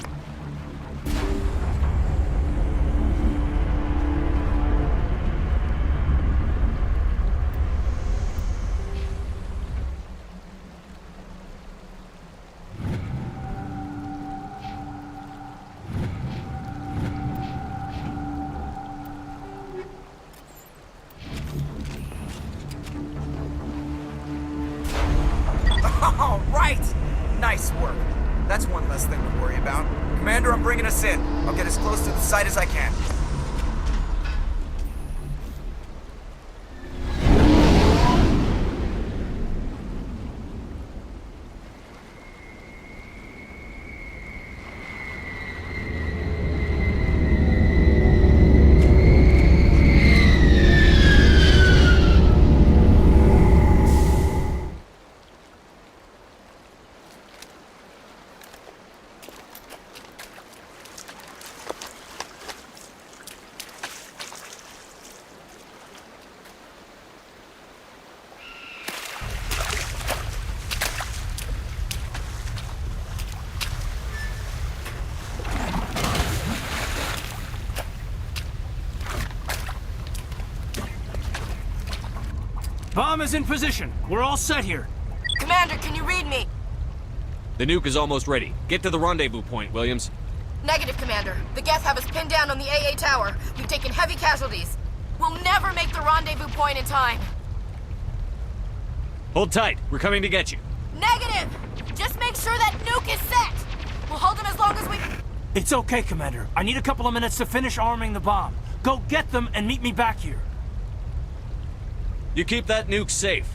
[SPEAKER 2] All right! Nice work. That's one less thing to worry about. Commander, I'm bringing us in. I'll get as close to the site as I can.
[SPEAKER 5] Bomb is in position. We're all set here.
[SPEAKER 13] Commander, can you read me?
[SPEAKER 4] The nuke is almost ready. Get to the rendezvous point, Williams.
[SPEAKER 13] Negative, Commander. The Geth have us pinned down on the AA tower. We've taken heavy casualties. We'll never make the rendezvous point in time.
[SPEAKER 4] Hold tight. We're coming to get you.
[SPEAKER 13] Negative! Just make sure that nuke is set! We'll hold them as long as we...
[SPEAKER 5] It's okay, Commander. I need a couple of minutes to finish arming the bomb. Go get them and meet me back here.
[SPEAKER 4] You keep that nuke safe.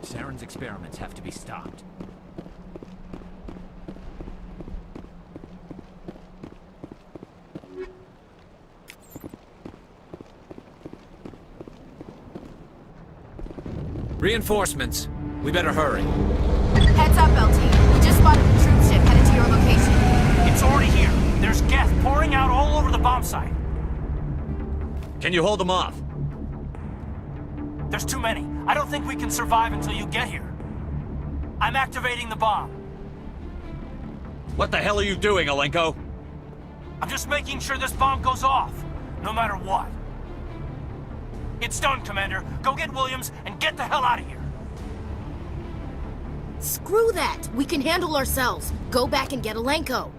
[SPEAKER 14] Saren's experiments have to be stopped.
[SPEAKER 8] Reinforcements. We better hurry.
[SPEAKER 13] Heads up, LT. We just spotted a troop ship headed to your location.
[SPEAKER 5] It's already here. There's Geth pouring out all over the bomb site.
[SPEAKER 4] Can you hold them off?
[SPEAKER 5] There's too many. I don't think we can survive until you get here. I'm activating the bomb.
[SPEAKER 4] What the hell are you doing, Alenko?
[SPEAKER 5] I'm just making sure this bomb goes off, no matter what. It's done, Commander. Go get Williams and get the hell out of here.
[SPEAKER 13] Screw that! We can handle ourselves. Go back and get Alenko.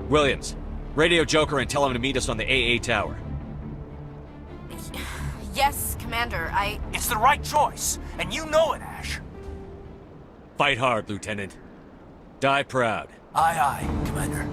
[SPEAKER 4] Williams, radio Joker and tell him to meet us on the AA tower.
[SPEAKER 13] Yes, Commander,
[SPEAKER 5] It's the right choice, and you know it, Ash.
[SPEAKER 4] Fight hard, Lieutenant. Die proud.
[SPEAKER 5] Aye, aye, Commander.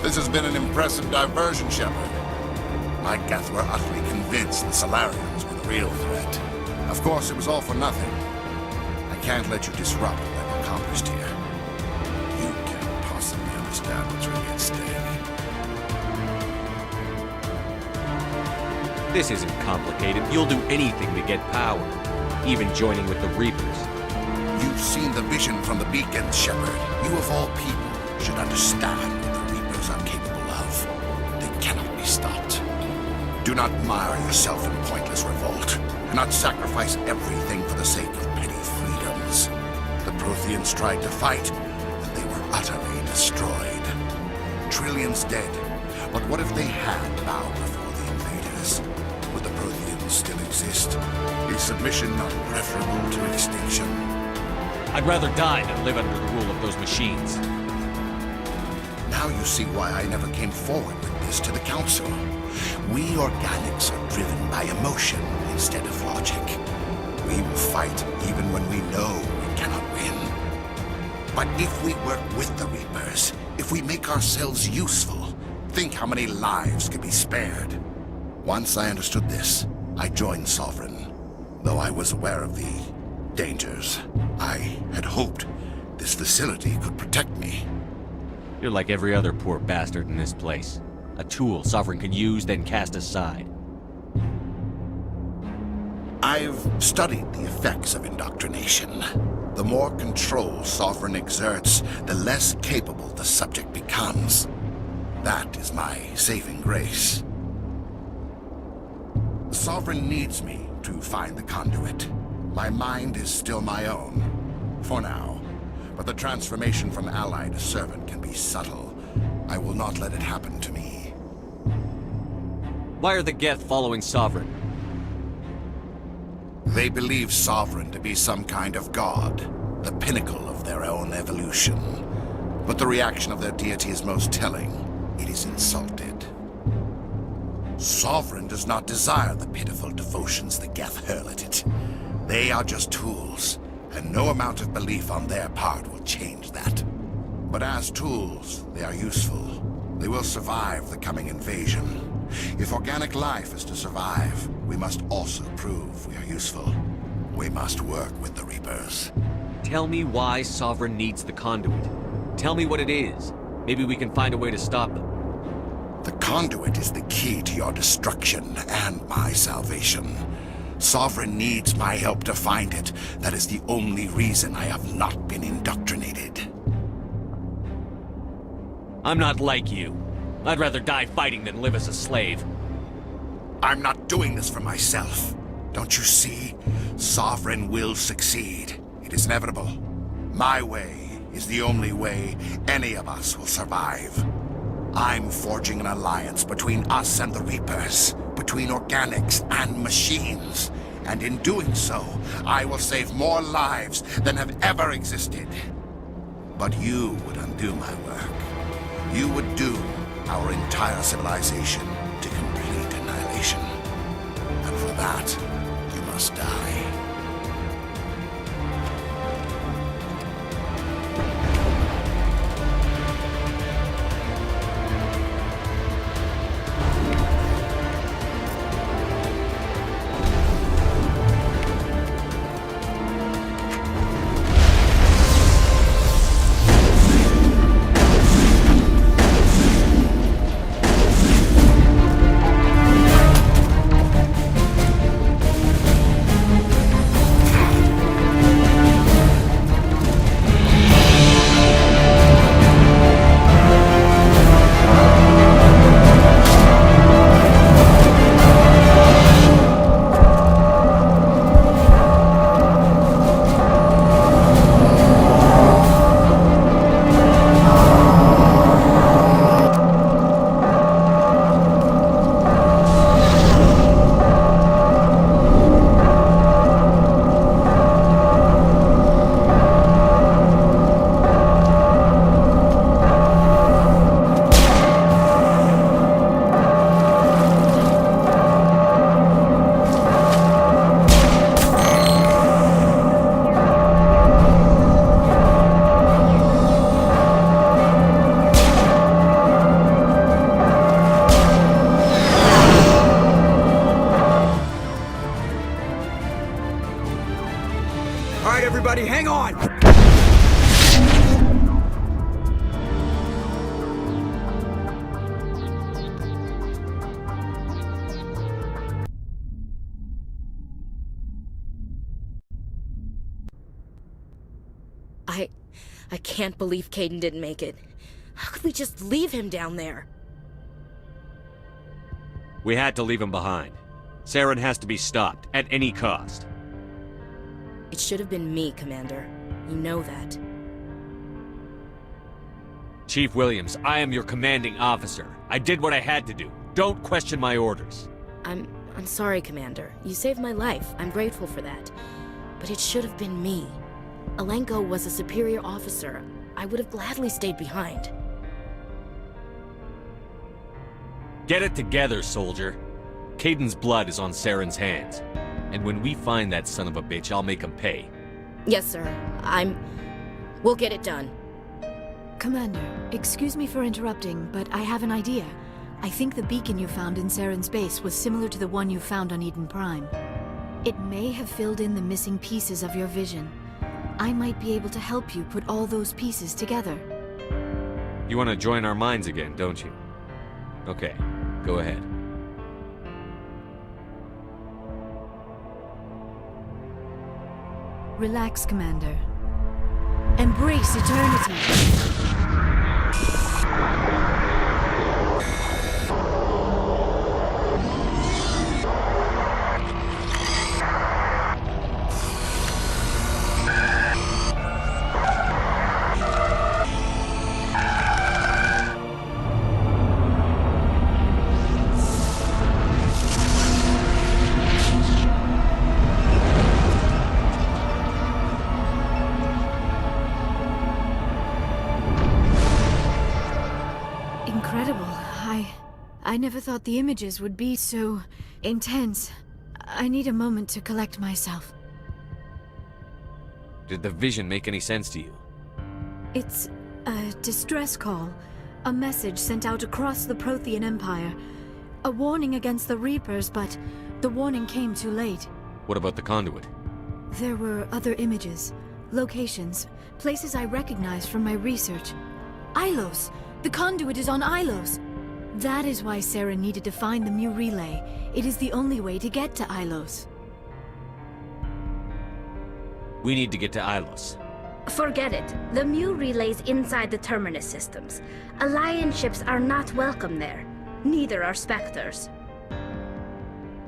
[SPEAKER 16] This has been an impressive diversion, Shepard. My Geth were utterly convinced the Solarians were the real threat. Of course, it was all for nothing. I can't let you disrupt what I've accomplished here. You can't possibly understand what's really at stake.
[SPEAKER 4] This isn't complicated. You'll do anything to get power, even joining with the Reapers.
[SPEAKER 16] You've seen the vision from the beacon, Shepard. You of all people should understand what the Reapers are capable of. They cannot be stopped. Do not mire yourself in pointless revolt. Do not sacrifice everything for the sake of petty freedoms. The Protheans tried to fight, and they were utterly destroyed. Trillions dead. But what if they had bowed before the invaders? Would the Protheans still exist? Is submission not preferable to extinction?
[SPEAKER 4] I'd rather die than live under the rule of those machines.
[SPEAKER 16] Now you see why I never came forward with this to the Council. We organics are driven by emotion instead of logic. We will fight even when we know we cannot win. But if we work with the Reapers, if we make ourselves useful, think how many lives could be spared. Once I understood this, I joined Sovereign. Though I was aware of the dangers, I had hoped this facility could protect me.
[SPEAKER 4] You're like every other poor bastard in this place. A tool Sovereign can use, then cast aside.
[SPEAKER 16] I've studied the effects of indoctrination. The more control Sovereign exerts, the less capable the subject becomes. That is my saving grace. Sovereign needs me to find the conduit. My mind is still my own, for now. But the transformation from ally to servant can be subtle. I will not let it happen to me.
[SPEAKER 4] Why are the Geth following Sovereign?
[SPEAKER 16] They believe Sovereign to be some kind of god, the pinnacle of their own evolution. But the reaction of their deity is most telling. It is insulted. Sovereign does not desire the pitiful devotions the Geth hurl at it. They are just tools, and no amount of belief on their part will change that. But as tools, they are useful. They will survive the coming invasion. If organic life is to survive, we must also prove we are useful. We must work with the Reapers.
[SPEAKER 4] Tell me why Sovereign needs the conduit. Tell me what it is. Maybe we can find a way to stop them.
[SPEAKER 16] The conduit is the key to your destruction and my salvation. Sovereign needs my help to find it. That is the only reason I have not been indoctrinated.
[SPEAKER 4] I'm not like you. I'd rather die fighting than live as a slave.
[SPEAKER 16] I'm not doing this for myself. Don't you see? Sovereign will succeed. It is inevitable. My way is the only way any of us will survive. I'm forging an alliance between us and the Reapers, between organics and machines. And in doing so, I will save more lives than have ever existed. But you would undo my work. You would doom our entire civilization to complete annihilation. And for that, you must die.
[SPEAKER 2] Everybody, hang on!
[SPEAKER 7] I can't believe Caden didn't make it. How could we just leave him down there?
[SPEAKER 4] We had to leave him behind. Saren has to be stopped, at any cost.
[SPEAKER 7] It should have been me, Commander. You know that.
[SPEAKER 4] Chief Williams, I am your commanding officer. I did what I had to do. Don't question my orders.
[SPEAKER 7] I'm sorry, Commander. You saved my life. I'm grateful for that. But it should have been me. Alenko was a superior officer. I would have gladly stayed behind.
[SPEAKER 4] Get it together, soldier. Caden's blood is on Saren's hands. And when we find that son of a bitch, I'll make him pay.
[SPEAKER 7] Yes, sir. We'll get it done.
[SPEAKER 1] Commander, excuse me for interrupting, but I have an idea. I think the beacon you found in Saren's base was similar to the one you found on Eden Prime. It may have filled in the missing pieces of your vision. I might be able to help you put all those pieces together.
[SPEAKER 4] You want to join our minds again, don't you? Okay, go ahead.
[SPEAKER 1] Relax, Commander. Embrace eternity. I never thought the images would be so intense. I need a moment to collect myself.
[SPEAKER 4] Did the vision make any sense to you?
[SPEAKER 1] It's a distress call. A message sent out across the Prothean Empire. A warning against the Reapers, but the warning came too late.
[SPEAKER 4] What about the conduit?
[SPEAKER 1] There were other images, locations, places I recognized from my research. Ilos! The conduit is on Ilos! That is why Saren needed to find the Mu relay. It is the only way to get to Ilos.
[SPEAKER 4] We need to get to Ilos.
[SPEAKER 12] Forget it. The Mu relay's inside the Terminus systems. Alliance ships are not welcome there. Neither are Spectres.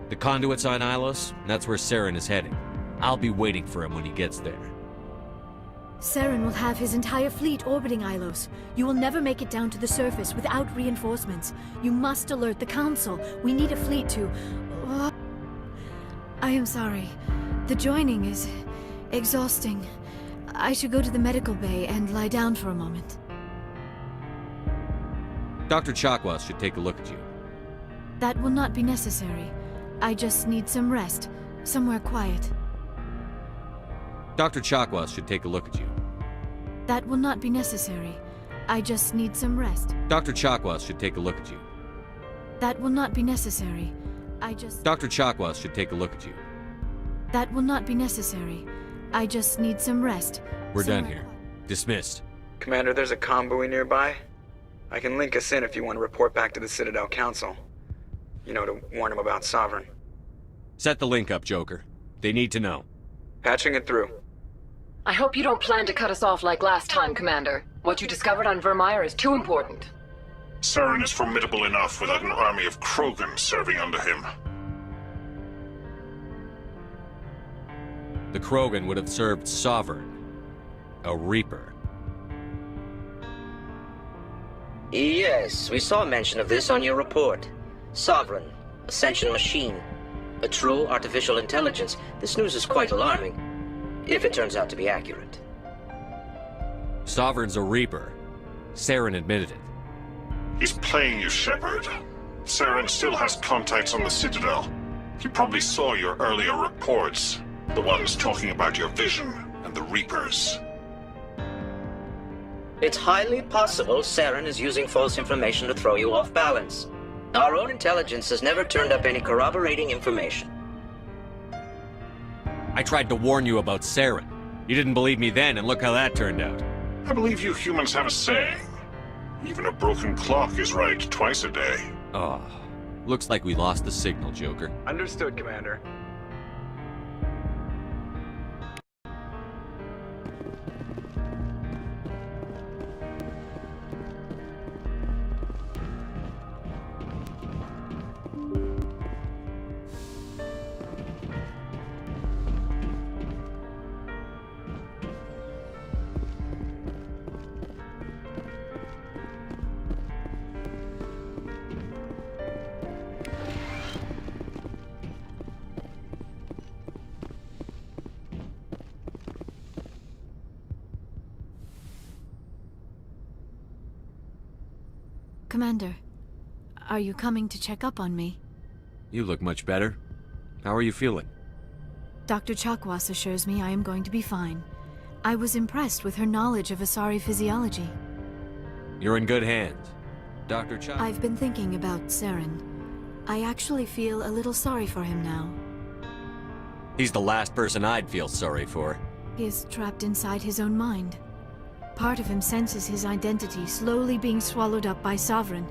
[SPEAKER 4] The conduit's on Ilos, and that's where Saren is heading. I'll be waiting for him when he gets there.
[SPEAKER 1] Saren will have his entire fleet orbiting Ilos. You will never make it down to the surface without reinforcements. You must alert the Council. We need a fleet to... I am sorry. The joining is exhausting. I should go to the medical bay and lie down for a moment.
[SPEAKER 4] Dr. Chakwas should take a look at you.
[SPEAKER 1] That will not be necessary. I just need some rest. Somewhere quiet.
[SPEAKER 4] Dr. Chakwas should take a look at you.
[SPEAKER 1] That will not be necessary. I just need some rest.
[SPEAKER 4] Dr. Chakwas should take a look at you.
[SPEAKER 1] That will not be necessary. I just...
[SPEAKER 4] Dr. Chakwas should take a look at you.
[SPEAKER 1] That will not be necessary. I just need some rest.
[SPEAKER 4] We're done here. Dismissed.
[SPEAKER 2] Commander, there's a convoy nearby. I can link us in if you want to report back to the Citadel Council. You know, to warn them about Sovereign.
[SPEAKER 4] Set the link up, Joker. They need to know.
[SPEAKER 2] Patching it through.
[SPEAKER 17] I hope you don't plan to cut us off like last time, Commander. What you discovered on Vermeer is too important.
[SPEAKER 6] Saren is formidable enough without an army of Krogan serving under him.
[SPEAKER 4] The Krogan would have served Sovereign, a Reaper.
[SPEAKER 18] Yes, we saw mention of this on your report. Sovereign, Ascension machine, a true artificial intelligence. This news is quite alarming, if it turns out to be accurate.
[SPEAKER 4] Sovereign's a Reaper. Saren admitted it.
[SPEAKER 6] He's playing you, Shepard. Saren still has contacts on the Citadel. He probably saw your earlier reports. The ones talking about your vision and the Reapers.
[SPEAKER 18] It's highly possible Saren is using false information to throw you off balance. Our own intelligence has never turned up any corroborating information.
[SPEAKER 4] I tried to warn you about Saren. You didn't believe me then, and look how that turned out.
[SPEAKER 6] I believe you humans have a saying. Even a broken clock is right twice a day.
[SPEAKER 4] Oh, looks like we lost the signal, Joker.
[SPEAKER 2] Understood, Commander.
[SPEAKER 1] Commander, are you coming to check up on me?
[SPEAKER 4] You look much better. How are you feeling?
[SPEAKER 1] Dr. Chakwas assures me I am going to be fine. I was impressed with her knowledge of Asari physiology.
[SPEAKER 4] You're in good hands. Dr. Chakwas...
[SPEAKER 1] I've been thinking about Saren. I actually feel a little sorry for him now.
[SPEAKER 4] He's the last person I'd feel sorry for.
[SPEAKER 1] He is trapped inside his own mind. Part of him senses his identity slowly being swallowed up by Sovereign,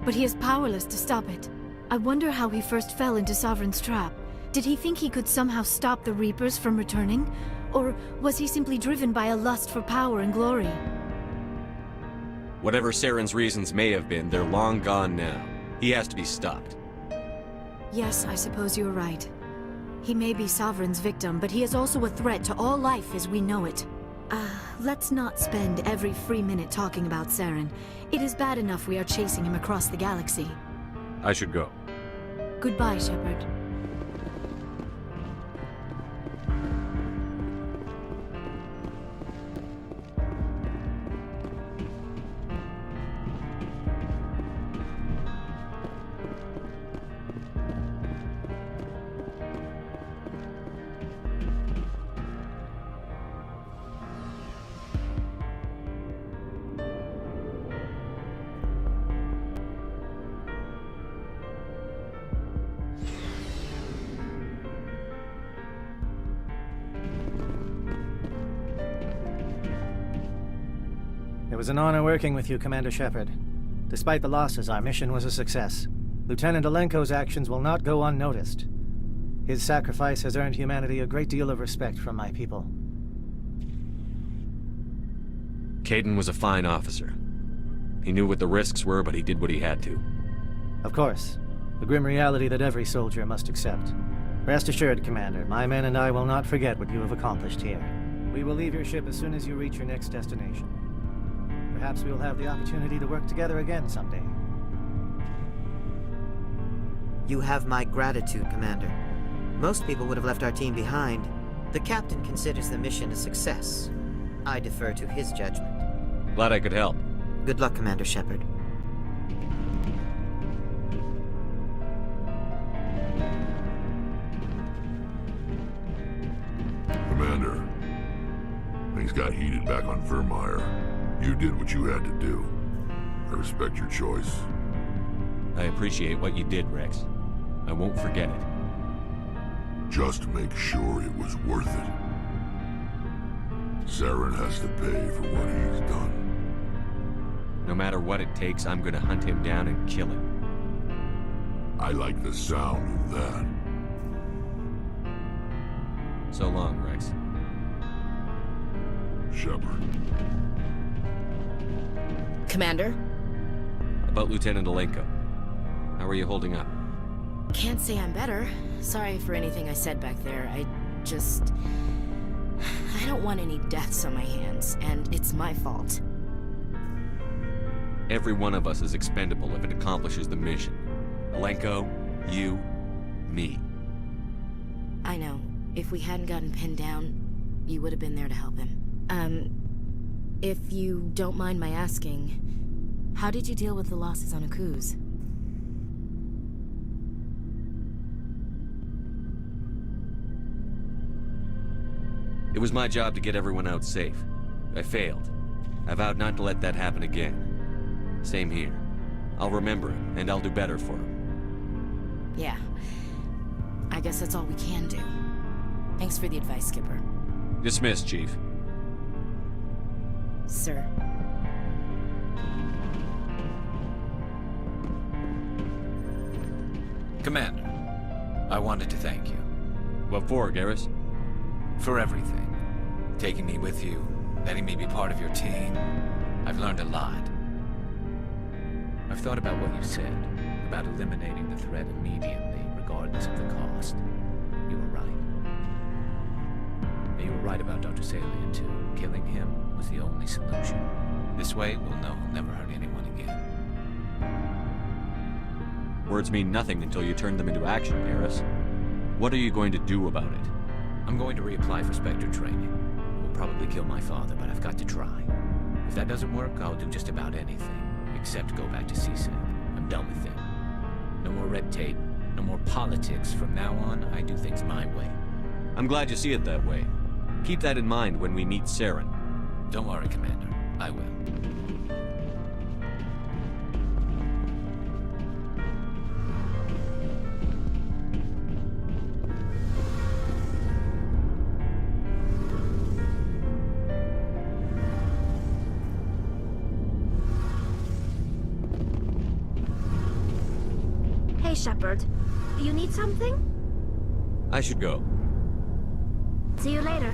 [SPEAKER 1] but he is powerless to stop it. I wonder how he first fell into Sovereign's trap. Did he think he could somehow stop the Reapers from returning? Or was he simply driven by a lust for power and glory?
[SPEAKER 4] Whatever Saren's reasons may have been, they're long gone now. He has to be stopped.
[SPEAKER 1] Yes, I suppose you're right. He may be Sovereign's victim, but he is also a threat to all life as we know it. Let's not spend every free minute talking about Saren. It is bad enough we are chasing him across the galaxy.
[SPEAKER 4] I should go.
[SPEAKER 1] Goodbye, Shepard.
[SPEAKER 3] It was an honor working with you, Commander Shepard. Despite the losses, our mission was a success. Lieutenant Alenko's actions will not go unnoticed. His sacrifice has earned humanity a great deal of respect from my people.
[SPEAKER 4] Kaidan was a fine officer. He knew what the risks were, but he did what he had to.
[SPEAKER 3] Of course. The grim reality that every soldier must accept. Rest assured, Commander, my men and I will not forget what you have accomplished here. We will leave your ship as soon as you reach your next destination. Perhaps we will have the opportunity to work together again someday.
[SPEAKER 11] You have my gratitude, Commander. Most people would have left our team behind. The captain considers the mission a success. I defer to his judgment.
[SPEAKER 4] Glad I could help.
[SPEAKER 11] Good luck, Commander Shepard.
[SPEAKER 6] Commander, things got heated back on Vermeer. You did what you had to do. I respect your choice.
[SPEAKER 4] I appreciate what you did, Rex. I won't forget it.
[SPEAKER 6] Just make sure it was worth it. Saren has to pay for what he's done.
[SPEAKER 4] No matter what it takes, I'm gonna hunt him down and kill him.
[SPEAKER 6] I like the sound of that.
[SPEAKER 4] So long, Rex.
[SPEAKER 6] Shepard.
[SPEAKER 7] Commander?
[SPEAKER 4] About Lieutenant Alenko. How are you holding up?
[SPEAKER 7] Can't say I'm better. Sorry for anything I said back there. I don't want any deaths on my hands, and it's my fault.
[SPEAKER 4] Every one of us is expendable if it accomplishes the mission. Alenko, you, me.
[SPEAKER 7] I know. If we hadn't gotten pinned down, you would have been there to help him. If you don't mind my asking, how did you deal with the losses on Akuz?
[SPEAKER 4] It was my job to get everyone out safe. I failed. I vowed not to let that happen again. Same here. I'll remember him, and I'll do better for him.
[SPEAKER 7] Yeah. I guess that's all we can do. Thanks for the advice, Skipper.
[SPEAKER 4] Dismissed, Chief.
[SPEAKER 7] Sir.
[SPEAKER 14] Commander, I wanted to thank you.
[SPEAKER 4] What for, Garrus?
[SPEAKER 14] For everything. Taking me with you, letting me be part of your team. I've learned a lot. I've thought about what you said, about eliminating the threat immediately, regardless of the cost. You were right. And you were right about Dr. Salian, too. Killing him was the only solution. This way, we'll know he'll never hurt anyone again.
[SPEAKER 4] Words mean nothing until you turn them into action, Garrus. What are you going to do about it?
[SPEAKER 14] I'm going to reapply for Spectre training. It will probably kill my father, but I've got to try. If that doesn't work, I'll do just about anything, except go back to CSEC. I'm done with it. No more red tape, no more politics. From now on, I do things my way.
[SPEAKER 4] I'm glad you see it that way. Keep that in mind when we meet Saren.
[SPEAKER 14] Don't worry, Commander. I will.
[SPEAKER 12] Hey, Shepard. You need something?
[SPEAKER 4] I should go.
[SPEAKER 12] See you later.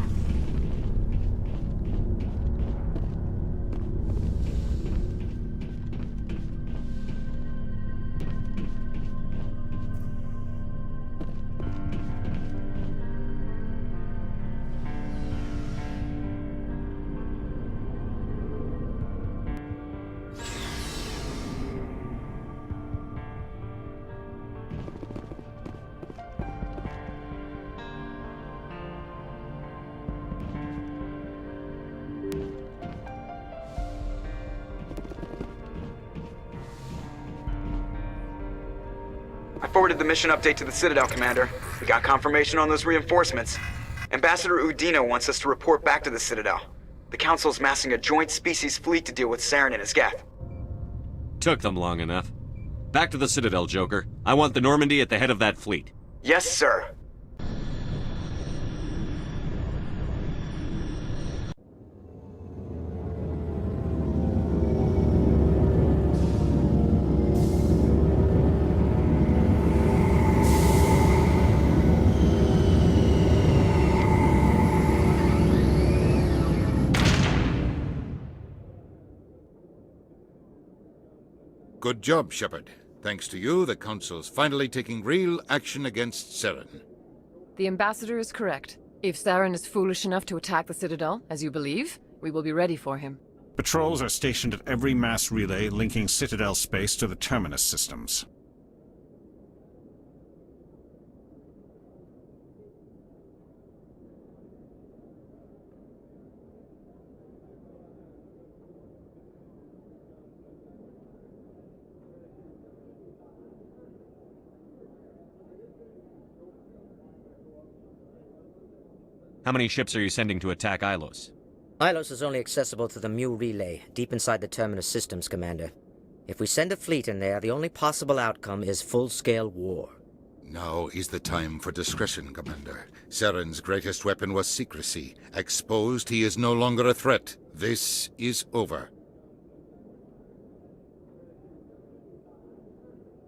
[SPEAKER 2] I forwarded the mission update to the Citadel, Commander. We got confirmation on those reinforcements. Ambassador Udina wants us to report back to the Citadel. The Council's massing a joint species fleet to deal with Saren and his Geth.
[SPEAKER 4] Took them long enough. Back to the Citadel, Joker. I want the Normandy at the head of that fleet.
[SPEAKER 2] Yes, sir.
[SPEAKER 16] Good job, Shepard. Thanks to you, the Council's finally taking real action against Saren.
[SPEAKER 17] The Ambassador is correct. If Saren is foolish enough to attack the Citadel, as you believe, we will be ready for him.
[SPEAKER 19] Patrols are stationed at every mass relay linking Citadel space to the Terminus systems.
[SPEAKER 4] How many ships are you sending to attack Ilos?
[SPEAKER 18] Ilos is only accessible to the Mu relay, deep inside the Terminus systems, Commander. If we send a fleet in there, the only possible outcome is full-scale war.
[SPEAKER 16] Now is the time for discretion, Commander. Saren's greatest weapon was secrecy. Exposed, he is no longer a threat. This is over.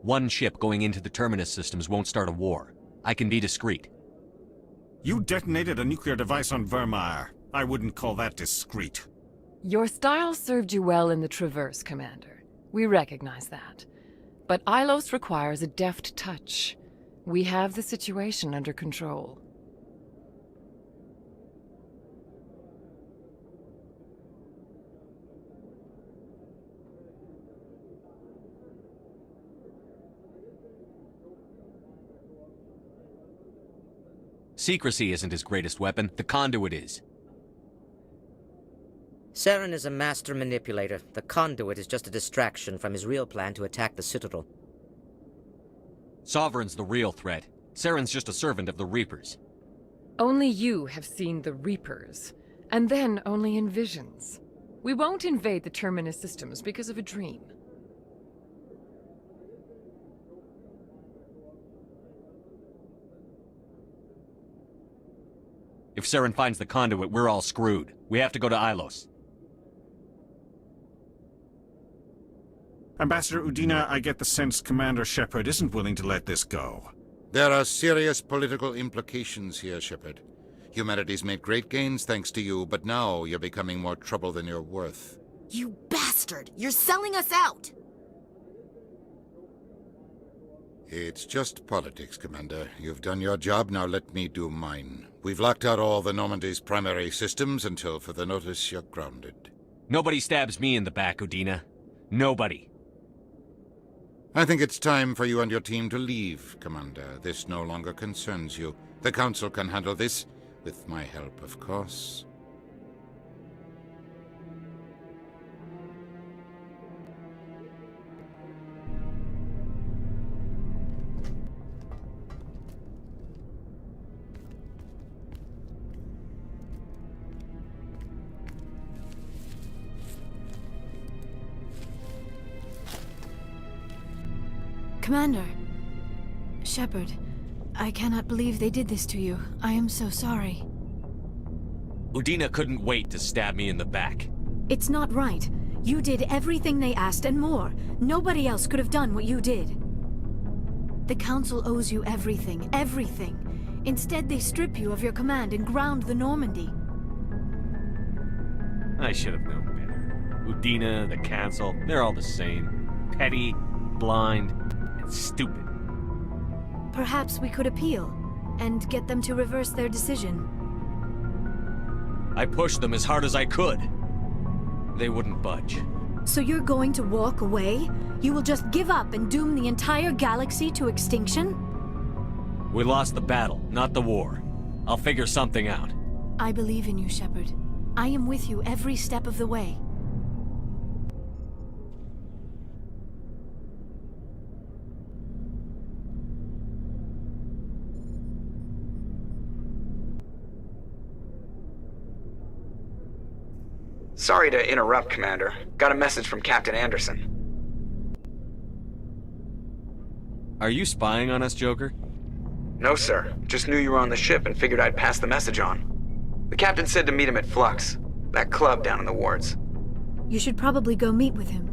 [SPEAKER 4] One ship going into the Terminus systems won't start a war. I can be discreet.
[SPEAKER 19] You detonated a nuclear device on Vermeer. I wouldn't call that discreet.
[SPEAKER 17] Your style served you well in the Traverse, Commander. We recognize that. But Ilos requires a deft touch. We have the situation under control.
[SPEAKER 4] Secrecy isn't his greatest weapon. The conduit is.
[SPEAKER 18] Saren is a master manipulator. The conduit is just a distraction from his real plan to attack the Citadel.
[SPEAKER 4] Sovereign's the real threat. Saren's just a servant of the Reapers.
[SPEAKER 17] Only you have seen the Reapers, and then only in visions. We won't invade the Terminus systems because of a dream.
[SPEAKER 4] If Saren finds the conduit, we're all screwed. We have to go to Ilos.
[SPEAKER 19] Ambassador Udina, I get the sense Commander Shepard isn't willing to let this go.
[SPEAKER 16] There are serious political implications here, Shepard. Humanity's made great gains thanks to you, but now you're becoming more trouble than you're worth.
[SPEAKER 13] You bastard! You're selling us out!
[SPEAKER 16] It's just politics, Commander. You've done your job, now let me do mine. We've locked out all the Normandy's primary systems until further notice you're grounded.
[SPEAKER 4] Nobody stabs me in the back, Udina. Nobody.
[SPEAKER 16] I think it's time for you and your team to leave, Commander. This no longer concerns you. The Council can handle this, with my help, of course.
[SPEAKER 1] Commander. Shepard, I cannot believe they did this to you. I am so sorry.
[SPEAKER 4] Udina couldn't wait to stab me in the back.
[SPEAKER 1] It's not right. You did everything they asked and more. Nobody else could have done what you did. The Council owes you everything, everything. Instead, they strip you of your command and ground the Normandy.
[SPEAKER 4] I should have known better. Udina, the Council, they're all the same. Petty, blind, and stupid.
[SPEAKER 1] Perhaps we could appeal, and get them to reverse their decision.
[SPEAKER 4] I pushed them as hard as I could. They wouldn't budge.
[SPEAKER 1] So you're going to walk away? You will just give up and doom the entire galaxy to extinction?
[SPEAKER 4] We lost the battle, not the war. I'll figure something out.
[SPEAKER 1] I believe in you, Shepard. I am with you every step of the way.
[SPEAKER 2] Sorry to interrupt, Commander. Got a message from Captain Anderson.
[SPEAKER 4] Are you spying on us, Joker?
[SPEAKER 2] No, sir. Just knew you were on the ship and figured I'd pass the message on. The captain said to meet him at Flux, that club down in the wards.
[SPEAKER 1] You should probably go meet with him.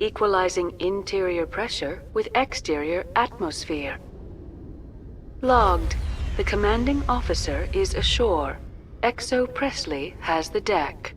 [SPEAKER 20] Equalizing interior pressure with exterior atmosphere. Logged. The commanding officer is ashore. Exo Presley has the deck.